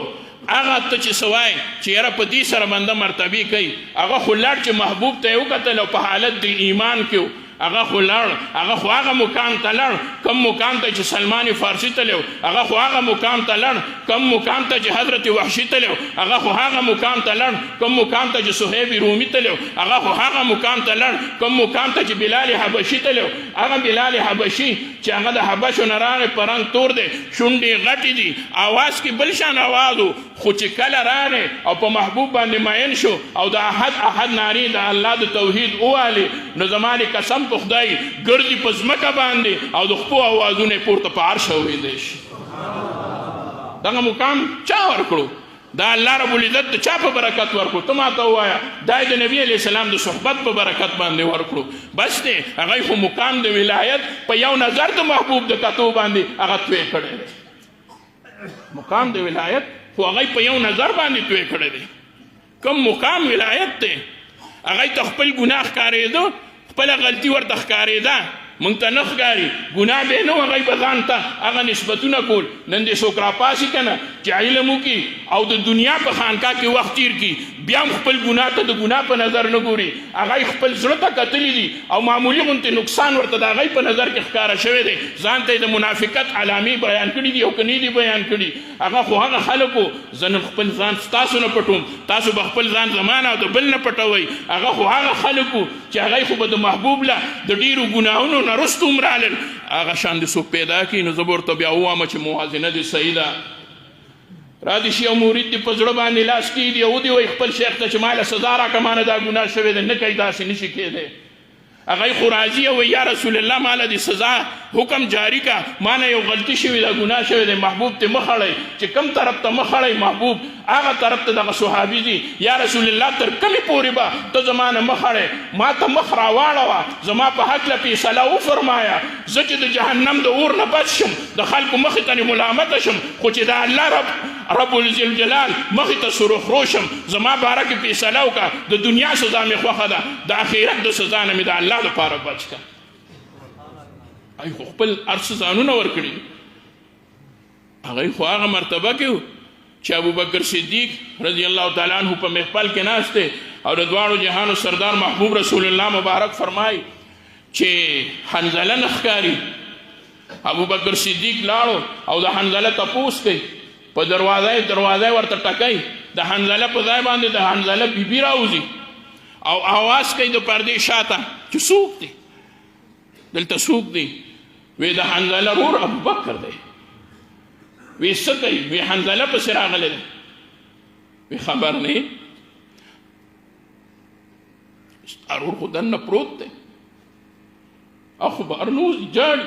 هغه ته چې څه وایي چې یاره په دې سره بنده مرتبې کوي هغه خو لاړ چې محبوب ته یې وکتل او په حالت د ایمان کې هغه خو لاړ هغه خو هغه مقام ته لاړ کم مقام ته چې سلمان فارسي تللی هغه خو هغه مقام ته لاړ کم مقام ته چې حضرت وحشي تللی هغه خو هغه مقام ته لاړ کم مقام ته چې صهیب رومي تللی هغه خو هغه مقام ته لاړ کم مقام ته چې بلال حبشي تللی هغه بلال حبشي چې هغه د حبشو نه راغی په رنګ تور دی شونډې غټې دي اواز کې بل شان اواز و خو چې کله راغی او په محبوب باندې مین شو او د احد نارې د الله د توحید ووالې نو زما د قسم په خدای ګرځي په ځمکه باندې او د خپو اوازونه پورته په عرش اورېدی شي دغه مقام چا ورکړو دا الله رب العزت د چا په برکت ورکړو ته ماته ووایه دا د نبي علیه السلام د صحبت په برکت باندې ورکړو بس دی هغوی خو مقام د ولایت په یو نظر د محبوب د کتو باندې هغه توی کړی دی مقام د ولایت خو هغوی په یو نظر باندې توی کړی دی کوم مقام ولایت دی هغوی ته خپل ګناه ښکارېده خپله غلطي ورته ښکارېده مونږ ته نه ښکاري ګناه به نه و هغوی به ځان ته هغه نسبتونه کول نن دې څوک راپاسي که نه چې علم وکړي او د دنیا په خانقاه کې وخت تیر کړي بیا هم خپل ګناه ته د ګناه په نظر نه ګوري هغوی خپل زړه ته کتلي دي او معمولي غوندې نقصان ورته د هغوی په نظر کې ښکاره شوی دی ځان ته یې د منافقت علامې بیان کړي دي او که نه دي بیان کړي هغه خو هغه خلکو زه نن خپل ځان ستاسو نه پټوم تاسو به خپل ځان زمانه او د بل نه پټوئ هغه خو هغه خلکو چې هغوی خو به د محبوب له د ډېرو ګناهونو نه رستو هم رالل هغه شان دې څوک پیدا کړي نو زه به ورته بیا ووایم چې موازنه دې صحیح ده را دې شي او مرید دې په زړه باندې لاس کېږدي او ودې وایي خپل شیخ ته چې ما له سزا راکړه ما نه دا ګناه شوی دی نه کوي داسې نه شي کېدی هغوی خو راځي او یا رسول الله ما له دې سزا حکم جاری کا ما نه یو غلطي شوې ده ګناه شوی دی محبوب ته مخ اړئ چې کوم طرف ته مخ اړئ محبوب هغه طرف ته دغه صحابي دي یا رسول الله تر کومې پورې به ته زما نه مخ اړئ ما ته مخ راواړوه زما په هکله فیصله وفرمایه زه چې د جهنم د اور نه بچ شم د خلکو مخې ته ملامته شم خو چې د الله رب رب الجلال مخې ته سرخ روشم زما باره کې فیصله وکړه د دنیا سزا مې خوښه ده د آخرت د سزا نه مې د الله لپاره بچ کړه هغوی خو خپل هر څه ځانونه ورکړي هغوی خو هغه مرتبه کې و چې ابوبکر صدیق رضی الله تعالی عنہ په محفل کې ناست دی او د دواړو جهانو سردار محبوب رسول الله مبارک فرمایي چې حنظله نه ښکاري ابوبکر صدیق لاړو او د حنظله تپوس کوي په دروازه ورته ټکوي د حنظله په ځای باندې د حنظله بیبي راوځي او آواز کوي د پردې شاته چې څوک دی دلته څوک دی وی د حنظله رور ابوبکر دی وی څه کوي وی حنظله پسې راغلی دی وی خبر نه ستا رور خو دننه پروت دی او خو بهرنوز جاړي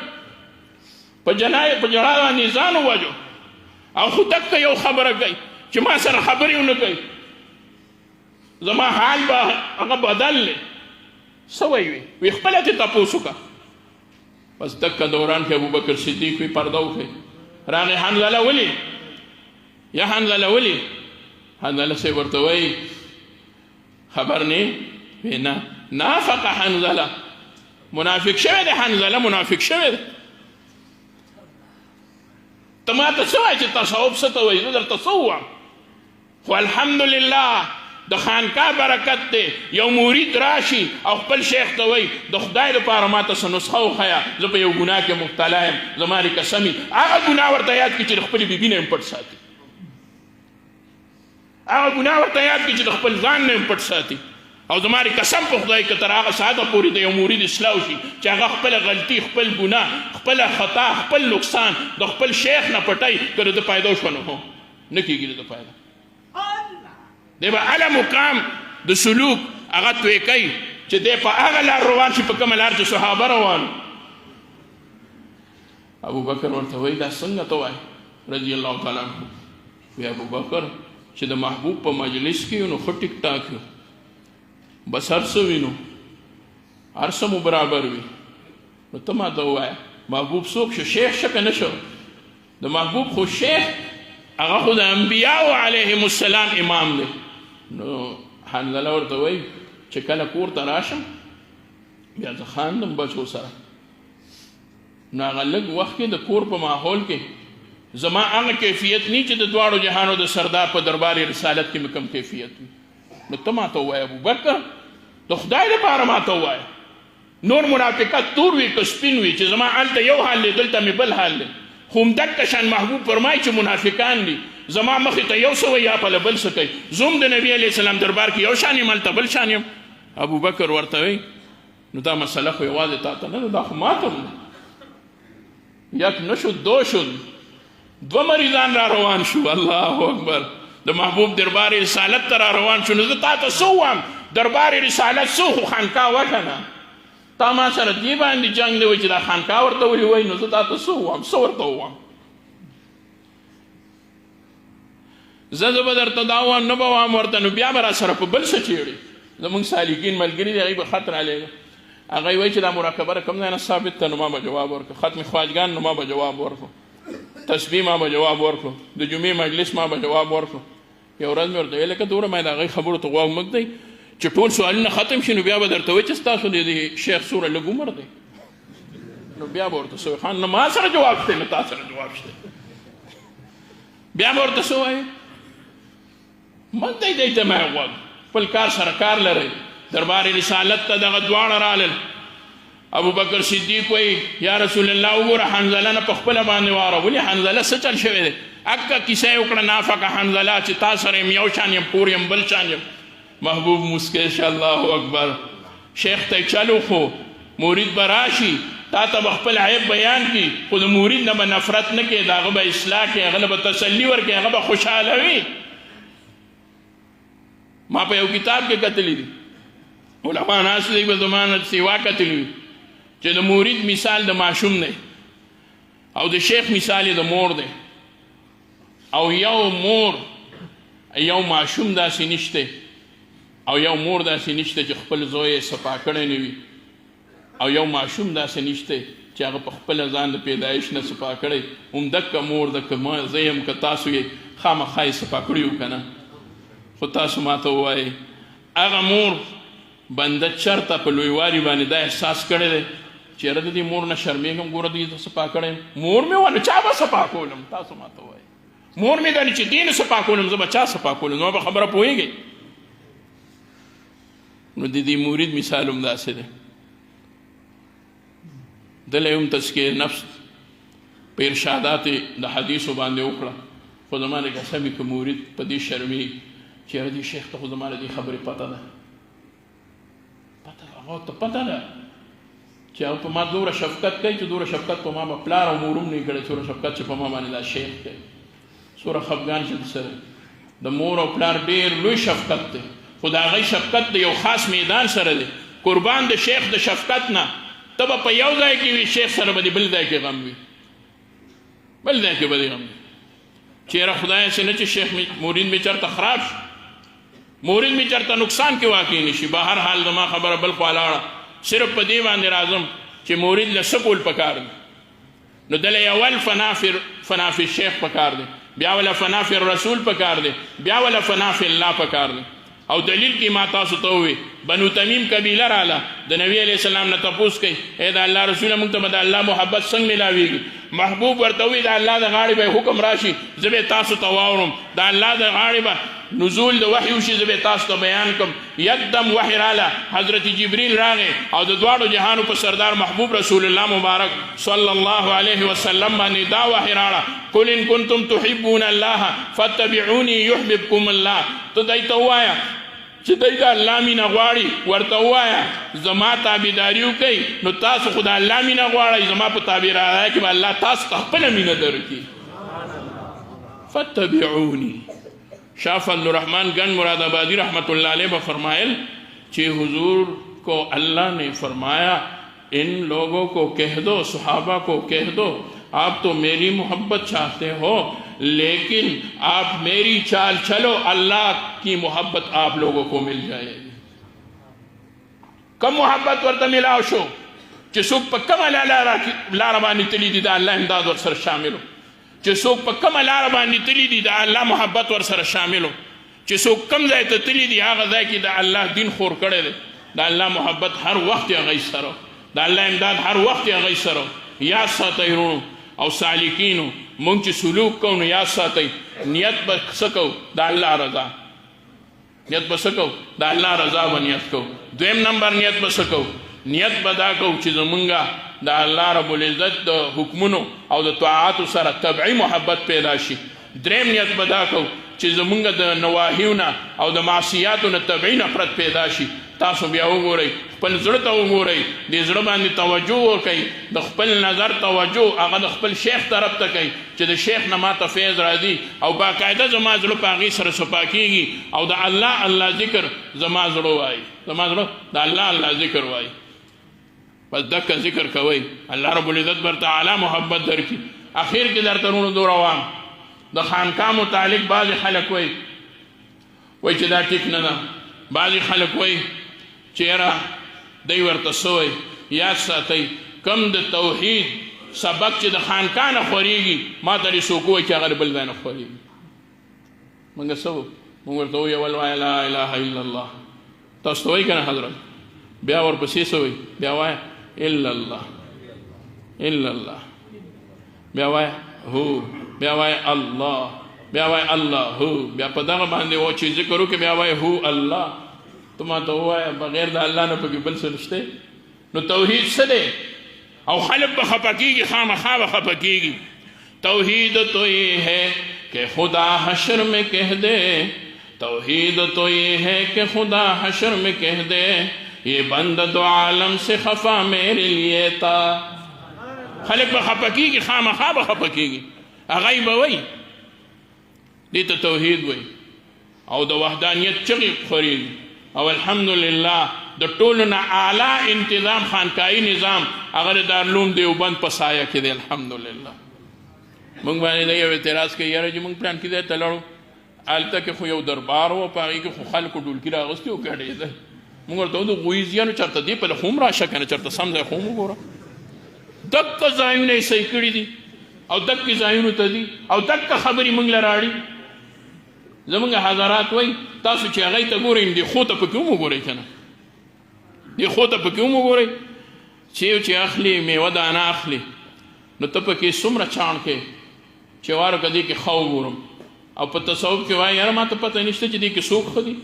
په جړا باندې ځان وواجو او خو دکه یو خبره کوي چې ما سره خبرې ونه کوي زما حال به هغه بدل دی څه وایي وی خپله ترې تپوس وکړه بس دکه دوران کې ابوبکر صدیق وی پرده وکړي راغی حنظله ولې یا حنظله ولې حنظله صاحب ورته وایي خبر نه وی نه نافق حنظله منافق شوی دی حنظله منافق شوی دی ته ما ته څه وایې چې تصوف څه ته وایي زه درته څه ووایم خو الحمدلله د خانقاه برکت دی یو مرید راشي او خپل شیخ ته وایي د خدای لپاره ما ته څه نسخه وښیه زه په یو ګناه کې مبتلا یم زما دې قسم وي هغه ګناه ورته یاد کړي چې د خپلې بیبي نه یم پټ ساتي هغه ګناه ورته یاد کړي چې د خپل ځان نه یم پټ ساتي او زما دې قسم په خدای که تر هغه ساعته پورې د یو مرید اصلاح وشي چې هغه خپله غلطي خپل ګناه خپله خطا خپل نقصان د خپل شیخ نه پټوي که د ده پیدا شوه نو هو نه کېږي د ده پیدا دی به هله مقام د سلوک هغه توی کوي چې دی په هغه لار روان شي په کومه لار چې صحابه روان ابوبکر ورته وایي دا څنګه ته وایي رضی الله تعالی عنه وی ابوبکر چې د محبوب په مجلس کې نو ښه ټیک ټاک یو بس هر څه وینو هر څه مو برابر وي نو ته ما ته ووایه محبوب څوک شو شیخ شه که نه شو د محبوب خو شیخ هغه خو د انبیاو علیهم السلام امام دی نو حنظله ورته وایي چې کله کور ته راشم بیا زه خاندم بچو سره نو هغه لږ وخت کې د کور په ماحول کې زما هغه کیفیت نه چې د دواړو جهانو د سردار په دربار رسالت کې مې کم کیفیت وي نو ته ما ته ووایه ابوبکر د خدای لپاره ما ته ووایه نور منافقت تور وي که سپین وي چې زما هلته یو حال دی دلته مې بل حال دی خو همدکه شان محبوب فرمایي چې منافقان دي زما مخې ته یو څه وایي یا پله بل څه کوي زه هم د نبي علیه السلام دربار کې یو شان یم هلته بل شان یم ابوبکر ورته وایي نو دا مسله خو یوازې تا ته نه ده دا خو ما ته هم ده یک نشد دو شد دو مریضان را روان شو الله اکبر د محبوب دربار رسالت ته را روان شو نو زه تا ته څه ووایم دربار رسالت څه خو خانقاه وکړه نه تا ما سره دې باندې جنګ دی وایي چې دا خانقاه ورته ولې وایي نو زه تا ته څه ووایم څه ورته ووایم زه به درته دا ووایم نه به ووایم ورته نو بیا به را سره په بل څه چیړي زمونږ سالکین ملګري دي هغوی به خط رالیږه هغوی وایي چې دا مراقبه کوم ځای نه ثابت ته نو ما به جواب ورکړو ختم خواجګان نو ما به جواب ورکړو تسبیح ما به جواب ورکړو د جمعې مجلس ما به جواب ورکړو یو ورځ مې ورته ویل لکه دومره ما د هغوی خبرو ته غوږ مږدئ چې ټول سوالونه ختم شي نو بیا به درته وایي چې ستاسو د شیخ سوره لږ عمر دی نو بیا به ورته څه وایي خان نه ما سره جواب شته نه تا سره جواب شته بیا به ورته څه وایي مږدئ دی ته مې غوږ خپل کار سره کار لرئ دربار رسالت ته دغه دواړه رالل ابوبکر صدیق وایي یا رسول الله وګوره حنظله نه په خپله باندې واره ولې حنظله څه چل شوی دی اکه کیسه یې وکړه نافقه حنظله چې تا سره یم یو شان یم پور یم بل شان یم محبوب مسکی شه الله اکبر شیخ ته چلو خو مرید به راشي تا ته به خپل عیب بیان کړي خو د مرید نه به نفرت نه کوي د هغه به اصلاح کوي هغه به تسلي ورکوي هغه به خوشحاله وي ما په یو کتاب کې کتلی دي علما ناست دی به زما نه سیوا کتلی وي چې د مرید مثال د ماشوم دی او د شیخ مثال یې د مور دی او یو مور یو ماشوم داسې نشته او یو مور داسې نشته چې خپل زوی یې صفا کړی نه وي او یو ماشوم داسې نشته چې هغه په خپله ځان د پیدایش نه صفا کړی همدکه مور دکه زه یم که تاسو یې خامخا یې صفا کړي وو که نه خو تاسو ماته ووایئ هغه مور بنده چرته په لویوالي باندې دا احساس کړی دی چې یاره د دې مور نه شرمېږم ګوره دوی ته صفا کړی مور مې ونه چا به صفا کولم تاسو ماته ووایئ مور مې دا چې دې نه صفا کولم زه به چا صفا کولم نو به خبره پوهېږئ نو د دې مرید مثال هم داسې دی دله هم تزکیه نفس په ارشادات د حدیثو باندې وکړه خو زما د قسم وي که مرید په دې شرمېږي چې یاره دې شیخ ته خو زما د دې خبرې پته ده هغه ته پته ده چې هغه په ما دومره شفقت کوي چې دومره شفقت په ما به پلار او مور هم نه کړی څومره شفقت چې په ما باندې دا شیخ کوي څومره خفګان چې سره د مور او پلار ډېر لوی شفقت دی خو د هغې شفقت د یو خاص میدان سره دی قربان د شیخ د شفقت نه ته به په یو ځای کې وي شیخ سره به دې بل ځای کې غم وي بل ځای کې به دې غم وي چېرې خدایه سې نه چې شیخ مرید مې چېرته خراب شي مرید مې چېرته نقصان کې واقع نه شي بهر حال زما خبره بل خوا لاړه صرف په دې باندې راځم چې مرید له څه کول پکار دی نو دله اول فنا فی الشیخ پکار دی بیا ولا فنا فی الرسول پکار دی بیا ولا فنا فی الله پکار دی او دلیل کې ما تاسو ته ووي بنو تمیم قبیله راله د نبی علیه السلام نه تپوس کوي ای د الله رسوله موږ ته به د الله محبت څنګه میلاویږي محبوب ورته ووي د الله د غاړې به حکم راشي زه به تاسو ته واورم د الله د غاړې به نزول د وحی وشي زه به تاسو ته بیان کړم یکدم وحی راله حضرت جبریل راغی او د دواړو جهانو په سردار محبوب رسول الله مبارک صلی الله علیه وسلم باندې دا وحی راړه قل ان کنتم تحبون الله فاتبعوني يحببكم الله ته دای ته ووایه چې دی د الله مینه غواړي ورته ووایه زما تابعداري وکئ نو تاسو خو د الله مینه غواړئ زما په تابعدارۍ کې به الله تاسو ته خپله مینه درکړي فاتبعوني شاہ فضل الرحمن گنج مراد آبادی رحمت اللہ علیہ با فرمائل کہ حضور کو اللہ نے فرمایا ان لوگوں کو کہہ دو صحابہ کو کہہ دو آپ تو میری محبت چاہتے ہو لیکن آپ میری چال چلو اللہ کی محبت آپ لوگوں کو مل جائے گی کم محبت ورطا ملاو شو کہ سوک پا کم لاربانی تلی دی دا اللہ امداد ور سر شاملو چې څوک په کومه لاره باندې تللی دي د الله محبت ورسره شاملو چې څوک کم ځای ته تللی دي هغه ځای کې د الله دین خور کړی دی د الله محبت هر وخت یې هغوی سره د الله امداد هر وخت یې هغوی سره یاد ساتئ ورونو او سالکینو مونږ چې سلوک کوو نو یاد ساتئ نیت به څه کوو د الله رضا نیت به څه کوو د الله رضا به نیت کوو دویم نمبر نیت به څه کوو نیت به دا کوو چې زمونږه د الله رب العزت د حکمونو او د طاعاتو سره طبعي محبت پیدا شي دریم نیت به دا کوو چې زمونږ د نواهیو نه او د معصیاتو نه طبعي نفرت پیدا شي تاسو بیا وګورئ خپل زړه ته وګورئ دې زړه باندې توجه وکئ د خپل نظر توجه هغه د خپل شیخ طرف ته کوئ چې د شیخ نه ماته فیض راځي او باقاعده زما زړه په هغې سره صفا کېږي او د الله الله ذکر زما زړه وایي زما زړه د الله الله ذکر وایي بس دکه ذکر کوئ الله رب العزت برته اعلی محبت درکړي اخر کې درته رونو دو روان د خانقاه متعلق بعضې خلک وایي چې دا ټیک نه ده بعضې خلک وایي چې یاره دی ورته څه وایي یاد ساتئ کم د توحید سبق چې د خانقاه نه خورېږي ما ته دې څوک وایي چې هغه د بل ځای نه خورېږي موږ څه موږ ورته وایو اول وایه لا اله الا الله تاسو ته وایي که نه حضرت بیا ورپسې څه وایي بیا وایه الا الله الا الله بیا وایه هو بیا وایه الله بیا وایه الله هو بیا په دغه باندې و چې ذکر وکړي بیا وایه هو الله ته ما ته ووایه بغیر د الله نه پکې بل څه نشته نو توحید څه دی او خلک به خفه کېږي خامخا به خفه کېږي توحید تو یہ ہے کہ خدا حشر میں کہہ دے توحید تو یہ ہے کہ خدا حشر میں کہہ دے یہ بند دو عالم سے خفا میرے لیے تا خلق به خفه کېږي خامخا به خفه کېږي هغوی به وایي دې ته توحید وایي او د وحدانیت چغې خورېږي او الحمدلله د ټولو نه اعلی انتظام خانقاهي نظام هغه د دارالعلوم دیوبند په سایه کې دی الحمدلله موږ باندې د یو اعتراض کوي یاره چې موږ پلان کې ځای ته لاړو هلته کې خو یو دربار و په هغې کې خو خلکو ډولکي راغوستي و ګډېدل موږ ورته وایو د غویزیانو چېرته دې پله خو هم راشه که نه چېرته سم ځای خو هم وګوره دقه ځایونه یې صحیح کړي دي او دقه ځایونو ته دي او دقه خبرې موږ له راړي. زمونږ حضرات وایي تاسو چې هغوی ته ګورئ دې خو ته پکې هم وګورئ که نه، دې خو ته پکې هم وګورئ. چې اخلي میوه دانه اخلي نو ته پکې څومره چاڼ کې چې واره که دې کې ښه وګورم، او په تصوف کې وایي یاره ما ته پته نشته چې دې کې څوک ښه دي.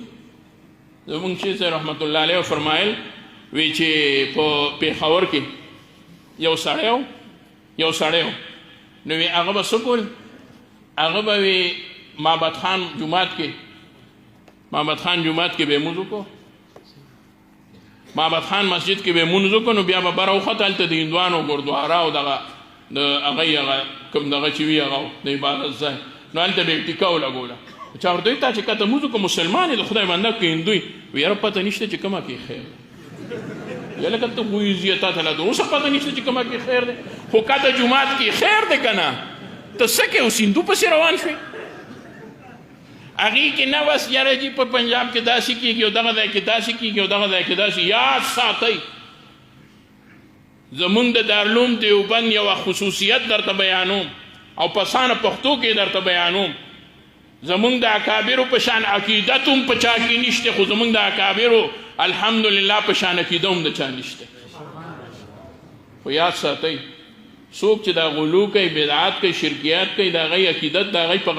زمونږ شیخ صاحب رحمت الله علیه فرمایل وی چې په پېښور کې یو سړی و نو وی هغه به څه کول، هغه به وی معبد خان جومات کې به مونځ وکړو، معبد خان مسجد کې به مونځ وکړو، نو بیا به بره وخته هلته د هندوانو ګردواره او دغه د هغه کوم دغه چې وي هغه د عبادت ځای، نو هلته به یې ټیکه ولګوله. چا ورته وایي تا چې کته مونځ وکړو مسلمان یې د خدای بنده که هندو وي یاره پته نشته چې کومه کې خیر دی. یا لکه ته غویزیه تا ته لا اوسه پته نشته چې کومه کې خیر دی، خو کته جومات کې خیر دی که نه، ته څه کې اوس هندو پسې روان شوې. هغې کې نه بس یاره جي په پنجاب کې داسې کېږي او دغه ځای کې داسې کېږي او دغه ځای کې داسې. یاد ساتئ زمونږ د دارالعلوم دیوبند یوه خصوصیت درته بیانوم او په اسانه پښتو کې درته بیانوم. زمونږ د اکابرو په شان عقیدت هم په چا کې نشته، خو زمونږ د اکابرو الحمدلله په شان عقیده هم د چا نشته. خو یاد ساتئ څوک چې دا غلو کوي، بدعات کوي، شرکیات کوي، د هغوی عقیدت د هغوی په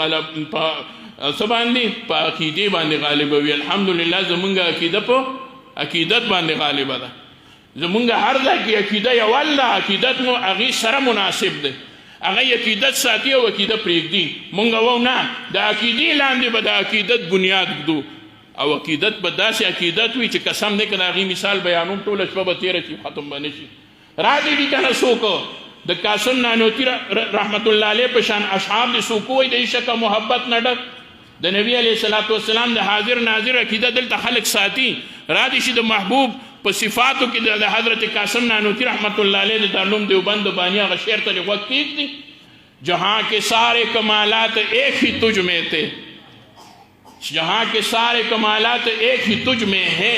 څه باندې په عقیدې باندې غالبه وي. الحمدلله زمونږ عقیده په عقیدت باندې غالبه ده. زمونږ هر ځای کې عقیده یو الله، عقیدت مو هغې سره مناسب دی، هغه عقیدت ساتي او عقیده پرېږدي. مونږ وو نه د عقیدې لاندې به د عقیدت بنیاد ږدو او عقیدت به داسې عقیدت وي چې قسم دی که د هغې مثال بیانوم ټوله شپه به تېره شي ختم به نه شي. راځي دي که نه څوک د قاسم نانوتي رحمت الله علیه په شان اصحاب د څوک وایي د عشق او محبت نه ډک د نبی علیه الصلاة والسلام د حاضر ناظر عقیده دلته خلک ساتي. راځي شي د محبوب په صفاتو کې د حضرت قاسم نانوتي رحمت الله علیه د دارالعلوم دیوبند د بانی هغه شعر ته غوږ کېږدي. جہاں کے سارے کمالات ایک ہی تجھ میں تھے، جہاں کے سارے کمالات ایک ہی تجھ میں ہے،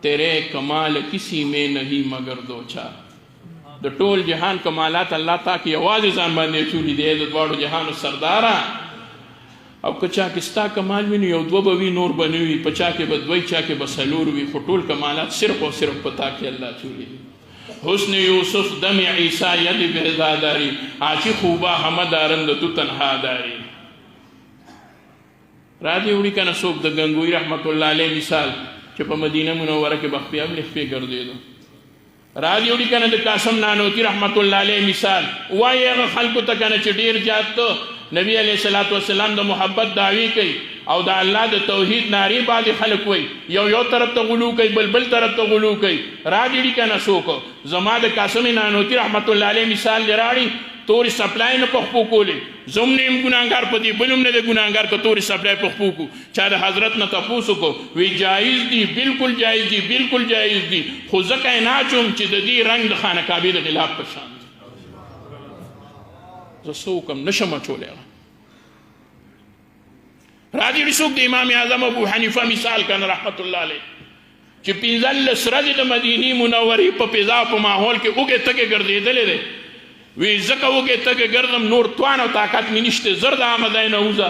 تیرے کمال کسی میں نہیں مگر دو چار. د ټول جهان کمالات الله تا کې یوازې ځان باندې چولی دی د دواړو جهانو سرداره. او که چا کې ستا کمال وي نو یو دوه به وي نور به نه وي، په چا کې به دوی چا کې به څلور وي، خو ټول کمالات صرف او صرف په تا کې الله چولی دی. حسن یوسف دم عیسی ید بهزا داری، آچی خوبا همه دارند تو تنها داری. را دې وړي که نه څوک د ګنګوي رحمت الله علیه مثال چې په مدینه منوره کې بخپې ابلې خپې ګرځېدو. را دې وړي که نه د قاسم نانوتي رحمت الله علیه مثال وایي هغه خلکو ته که نه چې ډېر زیات نبی علیه الصلاة والسلام د محبت دعوی کوي او د الله د توحید نارې باندې خلک وایي، یو طرف ته غلو کوي بل طرف ته غلو کوي. را دې وړي که نه څوک زما د قاسم نانوتي رحمت الله علیه مثال دې راړي تورې سپلای نه په خپو کولې، زم نه یم ګناهګار په دې بل هم نه دی ګناهګار که تورې سپلای په خپو کو. چا د حضرت نه تپوس وکړو وی جایز دي، بالکل جایز دي، بالکل جایز دي، خو ځکه یې ناچوم چې د دې رنګ د خانه کعبې د غلاف په شان دی. زه څه وکړم نشم اچولی. را دې وړي څوک د امام اعظم ابو حنیفه مثال کنه رحمت الله علیه چې 15 ورځې د مدینې منورې په فضا په ماحول کې اوږې تګې ګرځېدلی دی. وی ځکه وږې تګې ګرځم نور توان او طاقت مې نشته، زر د هغه ځای نه وځه.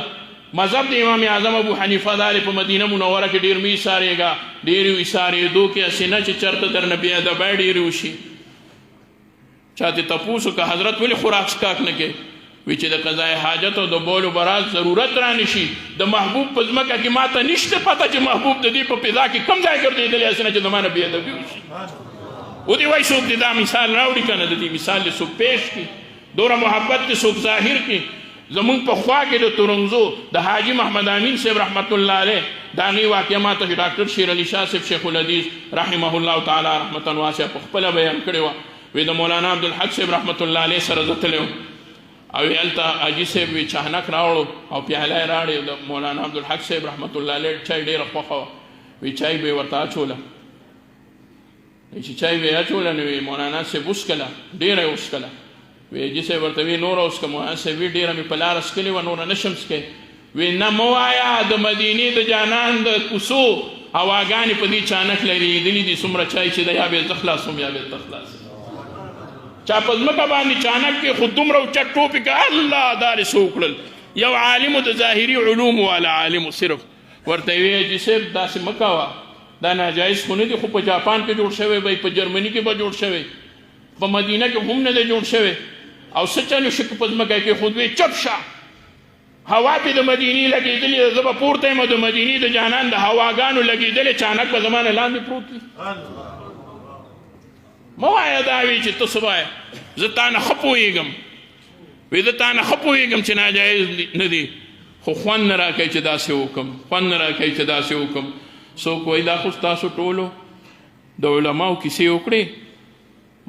مذهب د امام اعظم ابو حنیفه دا دی په مدینه منوره کې ډېر مه ایسارېږه، ډېر ایسارېدو کې هسې نه چې چېرته درنه بې ادبی ډېرې وشي. چا ترې تپوس وکړه حضرت ولې خوراک څښاک نه کوې؟ وی چې د قضای حاجت او د بول و براز ضرورت را نشي. د محبوب په ځمکه کې ما ته نشته پته چې محبوب د دې په فضا کې کوم ځای ګرځېدلی هسې نه چې زما نه بې ادبي وشي. و دې وایي څوک دې دا مثال راوړي که نه د دې مثال دې څوک پیش کړي، دومره محبت دې څوک ظاهر کړي. زمونږ په خوا کې د تورنزو د حاجي محمد امین صاحب رحمت الله علیه د هغې واقعه ما ته ډاکټر شیر علي شاه صاحب شیخ الحدیث رحمه الله تعالی رحمتا واسعه په خپله بیان کړې وه. وی د مولانا عبدالحق صاحب رحمت الله علیه سره زه تلی وم او هلته حاجي صاحب وی چاهنک راوړو او پیاله یې راړې. د مولانا عبدالحق صاحب رحمت الله علیه چای ډېره خوښه وه. وی چای به یې ورته اچوله، چې چای به یې اچوله نو وی مولانا صاحب وڅکله، ډېره یې وڅکله. وی حاجي صاحب ورته وی نوره وڅکه. مولانا صاحب وی ډېره مې په لاره څکلې وه نوره نشم څکی. وی نه مه وایه د مدینې د جانان د کوڅو هواګانې په دې چانک لرېدلي دي څومره چای چې ده یا به یې زه خلاصوم یا به یې ته خلاصوم. چا په ځمکه باندې چانک کې خو دومره اوچت ټوپې که الله دا دې څه وکړل یو عالمو د ظاهري علومو والا عالمو صرف ورته یې ویې چې صاحب داسې مه کوه دا ناجایز خو نه دي خو په جاپان کې جوړ شوی به په جرمني کې به جوړ شوی په مدینه کې هم نه دی جوړ شوی او څه چلو شي په ځمکه کې خو دوی چپ شه هوا پې د مدینې لګېدلې ده زه به پورته یم د مدینې د جانان د هواګانو لګېدلې چانک به زما نه لاندې پروت وي مه وایه دا وي چې ته څه وایه زه تا نه ښه پوهېږم وی زه تا نه ښه پوهېږم چې ناجایز نه دي خو خوند نه راکوي چې داسې وکړم خوند نه راکوي چې داسې وکړم څوک وایي دا خو ستاسو ټولو د علماو کیسې وکړې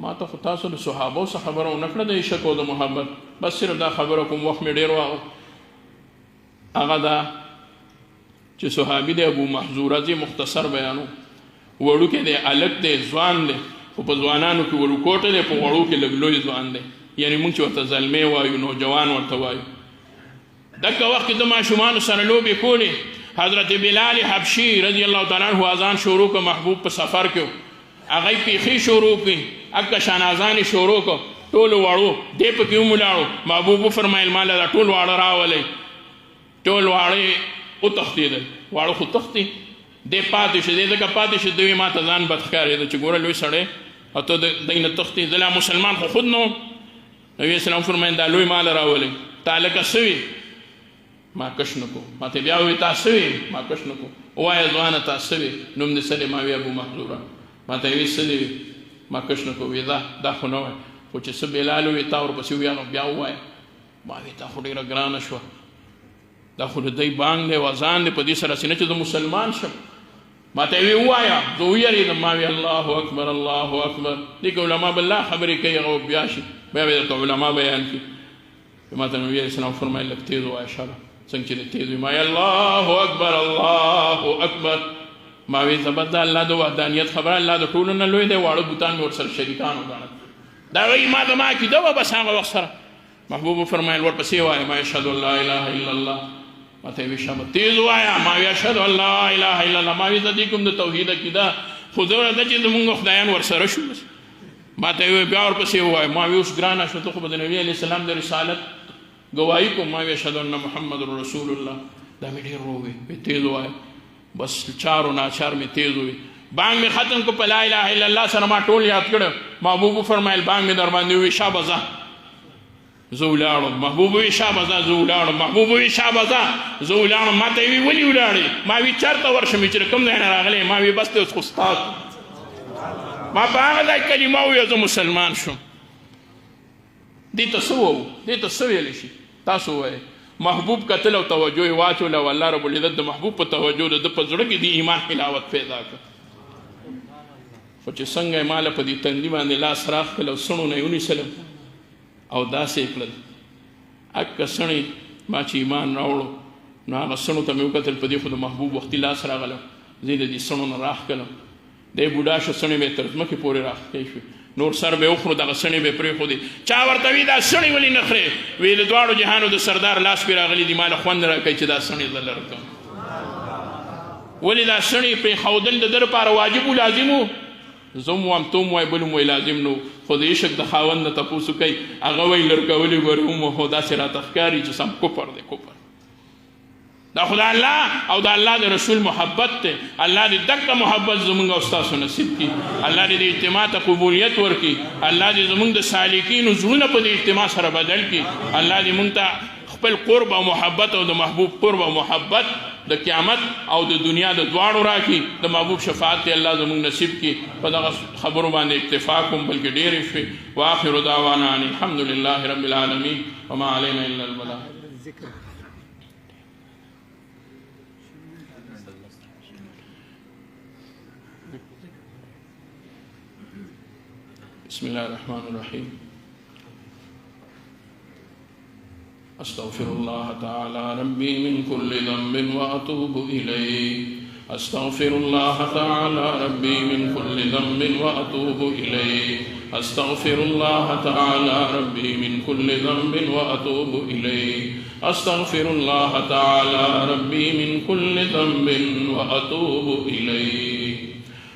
ما ته خو تاسو د صحابو څه خبره ونه کړه د عشق او د محبت بس صرف دا خبره کوم وخت مې ډېر واغ هغه دا چې صحابي دی ابو محذوره زه مختصر بیانو وړوکی دی هلک دی ځوان دی خو په ځوانانو کې وړوکوټه دی په وړو کې لږ لوی ځوان دی یعنی موږ چې ورته زلمی وایو نوجوان ورته وایو دغه وخت کې د ماشومانو سره لوبې کولې حضرت بلال حبشي رضی الله تعالی عنه اذان شروع کړ محبوب په سفر کې هغه پیخي شروع کړي اکه شان اذان شروع کړ ټول واړو دې په کې وملاړو محبوب فرمایل مال دا ټول واړه راولې ټول واړې او تختیدل واړو خو تختی دې پاتې شه دې دغه پاتې شه دوی ما ته ځان بدخکارې چې ګوره لوی سړی او ته دینه تختی دلا مسلمان خو خود نو نبی اسلام فرمایي دا لوی مال راولې تا لکه سوي ما کش نکو ما ته بیا وی تا سوي ما کش نکو وایه ځوانه تا سوي نوم دې څه دی ما وی ابو محذوره ما ته وی څه دی ما کش نکو وی دا خو نه وایه خو چې څه بلال وی تا ورپسې ویا نو بیا ووایه ما وی تا خو ډېره ګرانه شوه دا خو د دی بانګ دی وزان دی په دې سره چې نه چې زه مسلمان شم ما ته وی ووایه زه ویرېدم ما وی الله اکبر الله اکبر دې کې علما بالله خبرې کوي هغه بیا شي بیا به درته علما بیان کړي ما ته نبي علیه السلام فرمایل لږ تیز ووایه ښه ده څنګه چې د تیز وي ما وی الله اکبر الله اکبر ما وی زه بس د الله د وحدانیت خبره الله د ټولو نه لوی دی واړه بوتان مې ورسره شریکان وګڼل دا وایي ما زما عقیده وه بس هغه وخت سره محبوب فرمایل ورپسې وایه ما اشهد ان لا اله الا الله ما ته وی ښه تیز ووایه ما وی اشهد ان لا اله الا الله ما وی زه دې کوم د توحید عقیده خو زه ده چې زمونږ خدایان ورسره شو بس ما ته وی بیا ورپسې ووایه ما وی اوس ګرانه شو ته خو به د نبي علیه السلام د رسالت گواهی کوم ما وی اشهد ان محمد رسول الله دا مې ډېر ووی تیز ووایه بس چارو ناچار مې تیز ووی بانګ مې ختم کو په لا اله الا الله سره ما ټول یاد کړه محبوب فرمایل بانګ مې در باندې ووی شابه ځه زه ولاړم محبوب وی شابه ځه زه ولاړم محبوب وی شابه ځه زه ولاړم ما ته وی ولې ولاړې ما وی چېرته ورشم چې کوم ځای نه راغلی ما وی بس ته اوس خو ستاسو ما په هغه ځای کلمه وویه زه مسلمان شم دې ته څه ووو دې ته څه ویلی شي تاسو ووایئ محبوب کتل او توجه یې واچوله او الله رب العزت د محبوب په توجه د ده په زړه کې د ایمان حلاوت پیدا کړه خو چې څنګه یې ماله په دې تندي باندې لاس راښ کړل او څڼو نه یې ونیسلم او داسې یې کړل اکه څڼې ما چې ایمان راوړو نو هغه څڼو ته مې وکتل په دې خو د محبوب وختي لاس راغله زه یې د دې څڼو نه راښ کړم دی بوډا شو څڼې به یې تر ځمکې پورې راښکې شوې نور سر به وخورو دغه څڼې به پرېښودې چا ورته وي دا څڼې ولې نه خورې وی د دواړو جهانو د سردار لاس پرې راغلی دي ماله خوند راکوي چې دا څڼې زه لر کړم ولې دا څڼې پرېښودل د ده لپاره واجب و لازم و زه هم وایم ته هم وایې بل هم وایي لازم نه خو د عشق د خاوند نه تپوس کوي هغه وایي لر کولې ګورې هم خو داسې راته ښکاري چې سم کفر دی کفر دا خو د الله او د الله د رسول محبت دی الله دې دغه محبت زمونږ او ستاسو نصیب کړي الله دې د اجتماع ته قبولیت ورکړي الله دې زمونږ د سالکینو زړونه په دې اجتماع سره بدل کړي الله دې مونږ ته خپل قرب او محبت او د محبوب قرب او محبت د قیامت او د دنیا د دواړو راکړي د محبوب شفاعت دې الله زمونږ نصیب کړي په دغه خبرو باندې اکتفا کوم بلکې ډېرې شوې واخر دعوانا ان الحمد لله رب العالمین وما علینا الا البلاغ بسم الله الرحمن الرحيم أستغفر الله تعالى ربي من كل ذنب وأتوب إليه أستغفر الله تعالى ربي من كل ذنب وأتوب إليه أستغفر الله تعالى ربي من كل ذنب وأتوب إليه أستغفر الله تعالى ربي من كل ذنب وأتوب إليه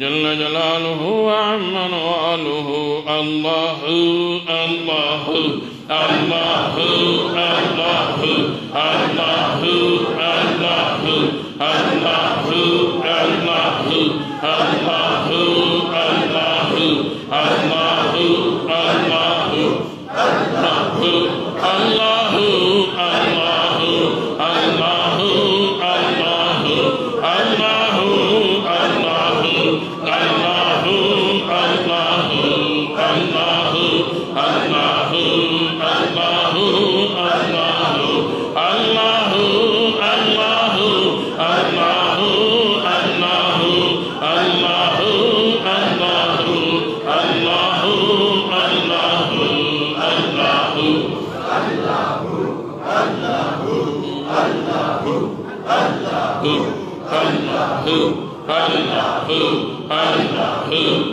जल्ल जलालुहु व अम्मा नवालुहु। अल्लाह अल्लाह अल्लाह अल्लाह अल्लाह अल्लाह अल्लाह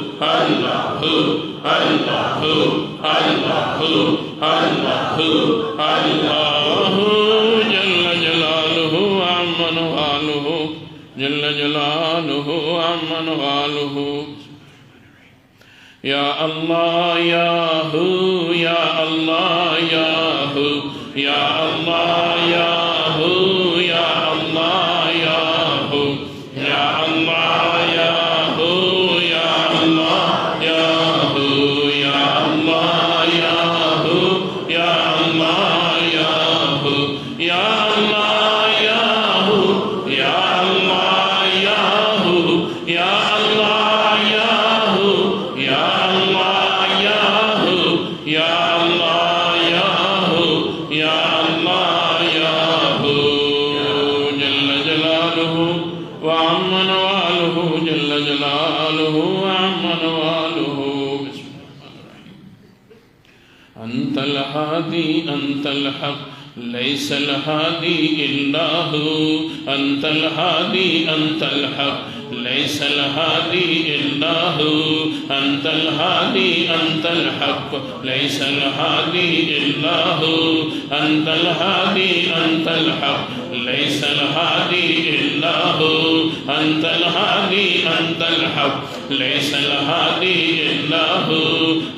अल्लाह अल्लाह जल्ल जलालुहु अम्मा नवालुहु। या अल्लाह या हू या अल्लाह या हू या अल्लाह या हू या अल्लाह या हू या अल्लाह या हू या अल्लाह या हू या अल्लाह या हू या अल्लाह या हू या अल्लाह या हू या अल्लाह या हू या अल्लाह या हू या अल्लाह या हू या अल्लाह या हू या अल्लाह या हू। जल्ल जलालुहु व अम्मा नवालुहु जल्ल जलालुहु व अम्मा नवालुहु। अंतल हादी अंतल हक लैसल हादी इल्ला हू अंतल हादी अंतल हक लैसल हादी इल्ला हू अंतल हादी अंतल हक लैसल हादी इल्ला हू अंतल हादी अंतल हक लैसल हादी इल्ला हू अंतल हादी अंतल हक लैसल हादी इल्ला हू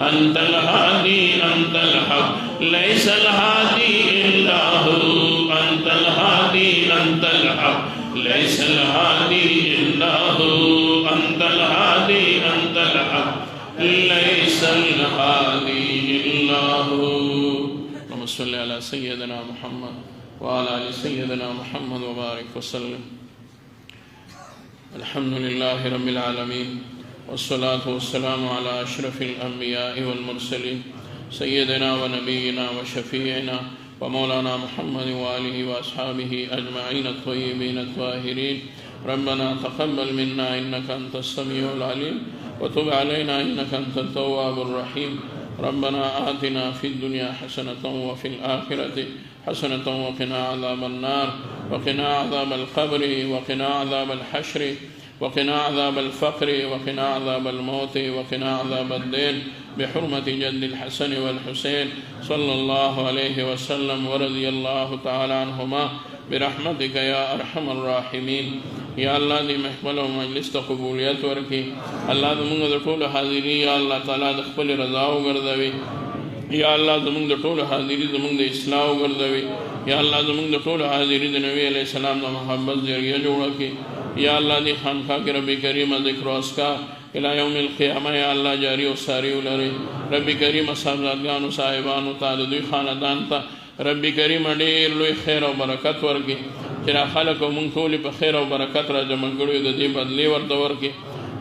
अंतल हादी अंतल हक लैसल हादी इल्ला हू अंतल हादी अंतल हक लैसल हादी इल्ला हू अंतल हादी अंतल हक लैसल हादी इल्ला हू। अल्लाहुम्मा सल्लि अला सय्यिदिना मुहम्मद व अला आलि सय्यिदिना मुहम्मद व बारिक वसल्लम। अल्हम्दुलिल्लाहि रब्बिल आलमीन वस्सलातु वस्सलामु अला अशरफिल अंबियाइ वल मुरसलीन सय्यिदिना व नबियिना व शफीइना व मौलाना मुहम्मद व आलिहि व अस्हाबिहि अजमईन अत्तय्यिबीन अत्ताहिरीन। रब्बना तक़ब्बल मिन्ना इन्नका अंतस समीउल अलीम व तुब अलैना इन्नका अंतत तव्वाबुर रहीम। रब्बना आतिना फिद दुनिया हसनतन व फिल आखिरति हसनतन व क़िना अज़ाबन नार व क़िना अज़ाबल क़ब्रि व क़िना अज़ाबल हश्रि व क़िना अज़ाबल फ़क़्रि व क़िना अज़ाबल मौति व क़िना अज़ाबद दीन बिहुर्मति जद्दिल हसन वल हुसैन सल्लल्लाहु अलैहि वसल्लम व रज़ियल्लाहु तआला अन्हुमा बिरहमतिका या अरहमर राहिमीन। या अल्लाह दी महफ़िल व मजलिस त क़बूलियत वर्की। अल्लाह ज़मूंग द टोल हाज़िरी या अल्लाह ताला द ख़पल रज़ा गर्दवी। या अल्लाह ज़मूंग द टोल हाज़िरी ज़मूंग द इस्लाह गर्दवी। या अल्लाह ज़मूंग द टोल हाज़िरी द नबी अलैहि सलाम द मोहब्बत ज़रिया जोड़ की। या अल्लाह दी खानक़ाह के रब्बी करीम ज़िक्र अस्कार الى یوم القیامه یا الله جاری او ساری ولري رب کریم صاحبزادګانو صاحبانو ته د دوی خاندان ته رب کریم ډېر لوی خیر او برکت ورکړي چې را خلک مونږ ټول په خیر او برکت را جمع کړو د دې بدلی ورته ورکړي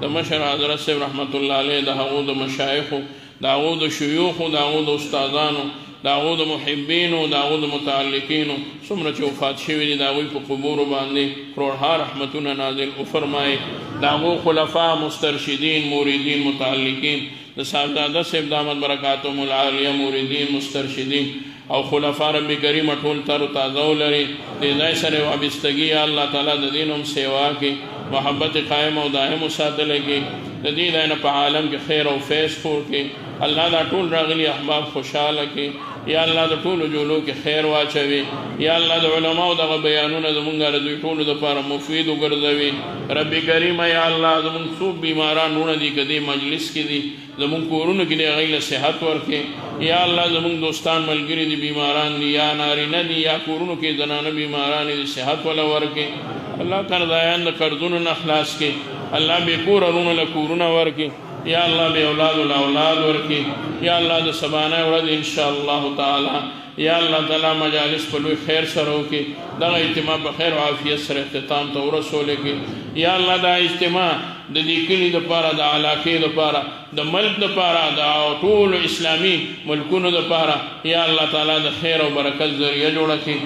د مشر حضرت صاحب رحمت الله علیه د هغو د مشایخو د هغو د شیوخو د هغو د استادانو د هغو د محبینو د هغو د متعلقینو څومره چې وفات شوي دي د هغوی په قبورو باندې کروڑها رحمتونه نازل وفرمایي د هغو خلفا مسترشدین موریدین متعلقین د صاحبزاده صاحب دامت برکاتهم العالیه موریدین مسترشدین او خلفا رب کریم ټول تر و تازه ولري د ځای سره وابستګي یا الله تعالی د دین هم سیوا کې محبت قائم او دائم وساتلی کې د دې نه په عالم کې خیر او فیض خور کې الله دا ټول راغلي احباب خوشحاله کې یا الله د ټولو جولو کې خیر واچوي یا الله د علماو دغه بیانونه زمونږ د دوی ټولو دپاره مفید وګرځوي رب کریم یا الله زمونږ څوک بیماران وړه دي که دې مجلس کې دي زمونږ کورونو کې د هغوی له صحت ورکړي یا الله زمونږ دوستان ملګري دي بیماران دي یا نارینه دي یا کورونو کې زنانه بیماران دي صحت وله ورکړي الله قرضایان د قرضونو نه خلاص کړي الله بې کوره وروڼو له کورونه ورکړي یا الله بے اولاد اولاد ورکی یا اللہ دا سبانہ ورد انشاءاللہ تعالی یا اللہ تعالی مجالس پر لوی خیر سرو کی دا اجتماع بخیر و عافیت سر اختتام تو رسولے کی یا اللہ دا اجتماع دا دی کلی دا پارا دا علاقے دا پارا دا ملک دا پارا دا طول اسلامی ملکون دا پارا یا اللہ تعالی دا خیر و برکت ذریعہ جوڑا کی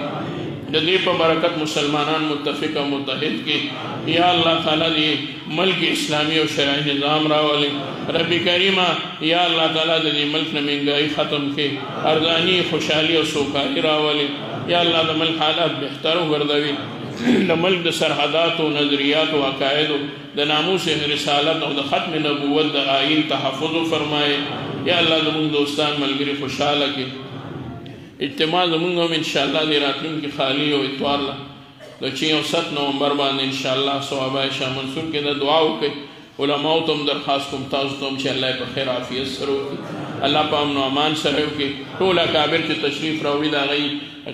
د دې په برکت مسلمانان متفق او متحد کې یا الله تعالی دې ملک اسلامی او شرعي نظام راولي رب کریم یا الله تعالی دې ملک نه منګای ختم کې ارزانی خوشحالي او سوکالي راولي یا الله د ملک حالات بهتر وګرځوي د ملک د سرحدات او نظریات او عقاید د ناموس رسالت او د ختم نبوت د آئین تحفظ فرمائے یا الله زموږ دوستان ملګري خوشاله کې اجتماع زمونږ هم انشاءالله د راتلونکي خالي او اتوار له د 6 او 7 نومبر باندې انشاءالله صوابای شاه منصور کې د دعا وکړئ علماو ته هم درخواست کوم تاسو ته هم چې الله یې په خیر عافیت سره وکړي الله په امن و امان سره وکړي ټول اکابر چې تشریف راوړي د هغوی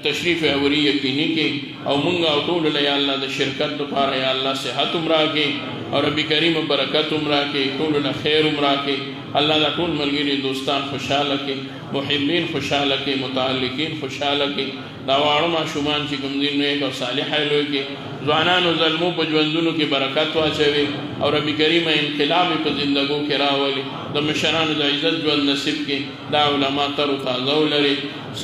تشریف اوري یقیني کړي او مونږ او ټولو له یا الله د شرکت دپاره یا الله صحت هم راکړي او رب کریم برکت هم راکړي ټولو له خیر هم راکړي الله دا ټول ملګري دوستان خوشحاله کړي محبین خوشحاله کړي متعلقین خوشحاله کړي دا واړه ماشومان چې کوم دي نیک او صالحه لوی کړي ځوانانو زلمو په ژوندونو کې برکت واچوي او رب کریم انقلاب په زندګو کې راولي د مشرانو د عزت ژوند نصیب کړي دا علما تر و تازه ولري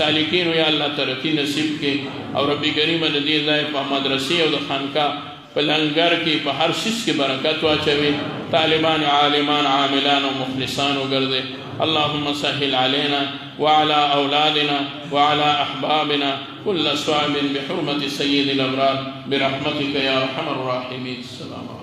سالکینو یا الله ترقي نصیب کړي او رب کریم د دې ځای په مدرسې او د خانقاه په لنګر کې په هر شیز کې برکت واچوي طالبان عالمان عاملان و مخلصان وګرځي اللهم سهل علينا وعلى أولادنا وعلى أحبابنا كل صعب بحرمة سيد الأبرار برحمتك يا أرحم الراحمين السلام عليكم